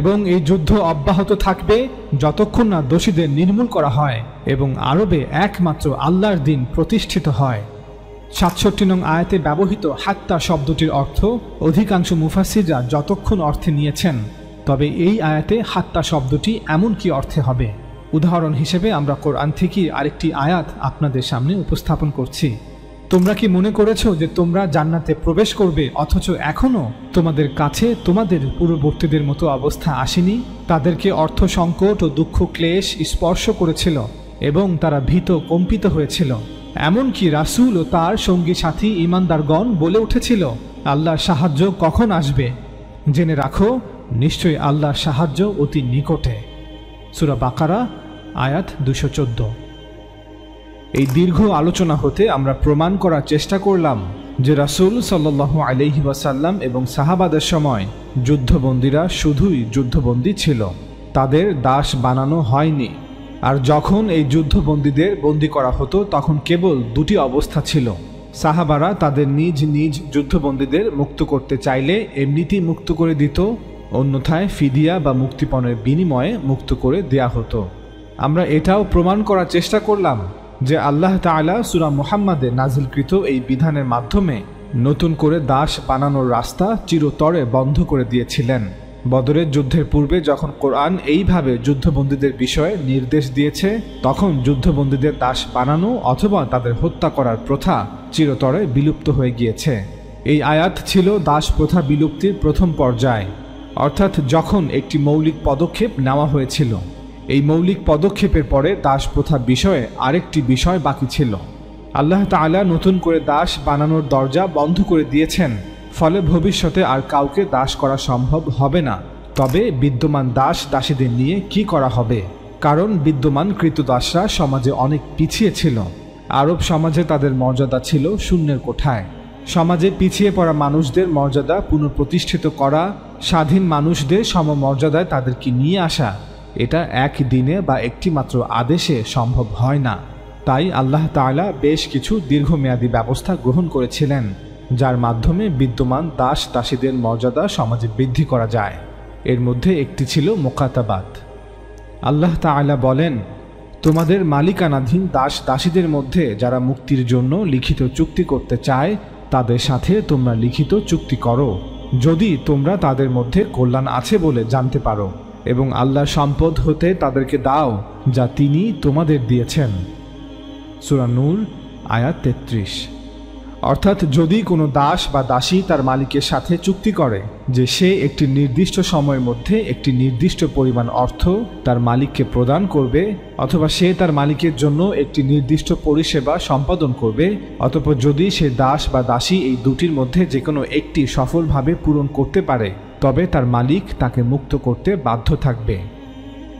এবং এই যুদ্ধ অব্যাহত থাকবে যতক্ষণ না দোষীদের নির্মূল করা হয় এবং আরবে একমাত্র আল্লাহর দ্বীন প্রতিষ্ঠিত হয়। ৬৭ নং আয়াতে ব্যবহৃত হাত্তা শব্দটির অর্থ অধিকাংশ মুফাসসিররা যতক্ষণ অর্থে নিয়েছেন, তবে এই আয়াতে হাত্তা শব্দটি এমন কি অর্থে হবে। উদাহরণ হিসেবে আমরা কোরআন থেকে আরেকটি আয়াত আপনাদের সামনে উপস্থাপন করছি। তোমরা কি মনে করেছো যে তোমরা জান্নাতে প্রবেশ করবে অথচ এখনো তোমাদের কাছে তোমাদের পূর্ববর্তীদের মতো অবস্থা আসেনি? তাদেরকে অর্থ সংকট ও দুঃখ ক্লেশ স্পর্শ করেছিল এবং তারা ভীত কম্পিত হয়েছিল। এমনকি রাসূল ও তার সঙ্গী সাথী ঈমানদারগণ বলে উঠেছিল, আল্লাহর সাহায্য কখন আসবে? জেনে রাখো, নিশ্চয়ই আল্লাহর সাহায্য অতি নিকটে। সূরা বাকারা আয়াত ২১৪। এই দীর্ঘ আলোচনা হতে আমরা প্রমাণ করার চেষ্টা করলাম যে রাসূল সাল্লাল্লাহু আলাইহি ওয়াসাল্লাম এবং সাহাবাদের সময় যুদ্ধবন্দীরা শুধুই যুদ্ধবন্দী ছিল, তাদের দাস বানানো হয়নি। আর যখন এই যুদ্ধবন্দীদের বন্দী করা হতো তখন কেবল দুটি অবস্থা ছিল। সাহাবারা তাদের নিজ নিজ যুদ্ধবন্দীদের মুক্ত করতে চাইলে এমনিতেই মুক্ত করে দিত, অন্যথায় ফিদিয়া বা মুক্তিপণের বিনিময়ে মুক্ত করে দেয়া হতো। আমরা এটাও প্রমাণ করার চেষ্টা করলাম যে আল্লাহ তাআলা সূরা মুহাম্মাদে নাজিলকৃত এই বিধানের মাধ্যমে নতুন করে দাস বানানোর রাস্তা চিরতরে বন্ধ করে দিয়েছিলেন। বদরের যুদ্ধের পূর্বে যখন কোরআন এইভাবে যুদ্ধবন্দীদের বিষয়ে নির্দেশ দিয়েছে তখন যুদ্ধবন্দীদের দাস বানানো অথবা তাদের হত্যা করার প্রথা চিরতরে বিলুপ্ত হয়ে গিয়েছে। এই আয়াত ছিল দাস প্রথা বিলুপ্তির প্রথম পর্যায়, অর্থাৎ যখন একটি মৌলিক পদক্ষেপ নেওয়া হয়েছিল। এই মৌলিক পদক্ষেপের পরে দাস প্রথা বিষয়ে আরেকটি বিষয় বাকি ছিল। আল্লাহ তাআলা নতুন করে দাস বানানোর দরজা বন্ধ করে দিয়েছেন, ফলে ভবিষ্যতে আর কাউকে দাস করা সম্ভব হবে না। তবে বিদ্যমান দাস দাসীদের নিয়ে কি করা হবে? কারণ বিদ্যমান কৃতদাসরা সমাজে অনেক পিছিয়ে ছিল। আরব সমাজে তাদের মর্যাদা ছিল শূন্যের কোঠায়। সমাজে পিছিয়ে পড়া মানুষদের মর্যাদা পুনঃপ্রতিষ্ঠিত করা, স্বাধীন মানুষদের সমমর্যাদায় তাদেরকে নিয়ে আসা, এটা এক দিনে বা একটি মাত্র আদেশে সম্ভব হয় না। তাই আল্লাহ তাআলা বেশ কিছু দীর্ঘমেয়াদী ব্যবস্থা গ্রহণ করেছিলেন যার মাধ্যমে বিদ্যমান দাস দাসীদের মর্যাদা সমাজে বৃদ্ধি করা যায়। এর মধ্যে একটি ছিল মুকাতাবাত। আল্লাহ তাআলা বলেন, তোমাদের মালিকানাধীন দাস দাসীদের মধ্যে যারা মুক্তির জন্য লিখিত চুক্তি করতে চায় তাদের সাথে তোমরা লিখিত চুক্তি করো, যদি তোমরা তাদের মধ্যে কল্যাণ আছে বলে জানতে পারো, এবং আল্লাহর সম্পদ হতে তাদেরকে দাও যা তিনি তোমাদের দিয়েছেন। সূরা নূর আয়াত ৩৩। অর্থাৎ যদি কোনো দাস বা দাসী তার মালিকের সাথে চুক্তি করে যে সে একটি নির্দিষ্ট সময়ের মধ্যে একটি নির্দিষ্ট পরিমাণ অর্থ তার মালিককে প্রদান করবে, অথবা সে তার মালিকের জন্য একটি নির্দিষ্ট পরিষেবা সম্পাদন করবে, অতঃপর যদি সে দাস বা দাসী এই দুটির মধ্যে যে কোনো একটি সফলভাবে পূরণ করতে পারে তবে তার মালিক তাকে মুক্ত করতে বাধ্য থাকবে।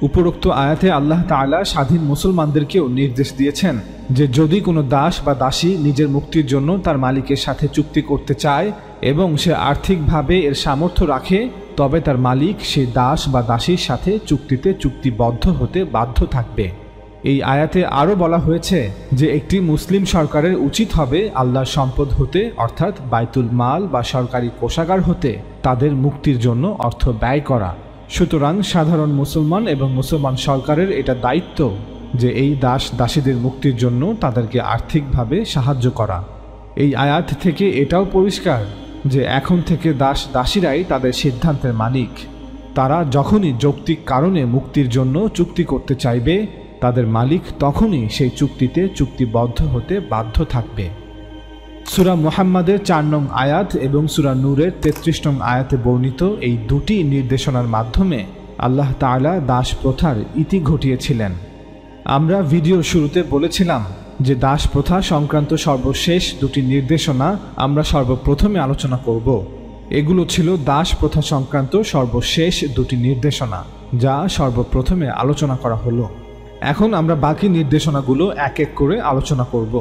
উপরোক্ত আয়াতে আল্লাহ তাআলা স্বাধীন মুসলমানদেরকেও নির্দেশ দিয়েছেন যে যদি কোনো দাস বা দাসী নিজের মুক্তির জন্য তার মালিকের সাথে চুক্তি করতে চায় এবং সে আর্থিকভাবে এর সামর্থ্য রাখে তবে তার মালিক সেই দাস বা দাসীর সাথে চুক্তিতে চুক্তিবদ্ধ হতে বাধ্য থাকবে। এই আয়াতে আরও বলা হয়েছে যে একটি মুসলিম সরকারের উচিত হবে আল্লাহর সম্পদ হতে অর্থাৎ বাইতুল মাল বা সরকারি কোষাগার হতে তাদের মুক্তির জন্য অর্থ ব্যয় করা। সুতরাং সাধারণ মুসলমান এবং মুসলমান সরকারের এটা দায়িত্ব যে এই দাস দাসীদের মুক্তির জন্য তাদেরকে আর্থিকভাবে সাহায্য করা। এই আয়াত থেকে এটাও পরিষ্কার যে এখন থেকে দাস দাসীরাই তাদের সিদ্ধান্তের মালিক। তারা যখনই যৌক্তিক কারণে মুক্তির জন্য চুক্তি করতে চাইবে, তাদের মালিক তখনই সেই চুক্তিতে চুক্তিবদ্ধ হতে বাধ্য থাকবে। সূরা মুহাম্মাদের 4 নং আয়াত এবং সূরা নূরের 33 নং আয়াতে বর্ণিত এই দুটি নির্দেশনার মাধ্যমে আল্লাহ তাআলা দাস প্রথার ইতি ঘটিয়েছিলেন। আমরা ভিডিওর শুরুতে বলেছিলাম যে দাস প্রথা সংক্রান্ত সর্বশেষ দুটি নির্দেশনা আমরা সর্বপ্রথমে আলোচনা করব। এগুলো ছিল দাস প্রথা সংক্রান্ত সর্বশেষ দুটি নির্দেশনা, যা সর্বপ্রথমে আলোচনা করা হলো। এখন আমরা বাকি নির্দেশনাগুলো এক এক করে আলোচনা করব।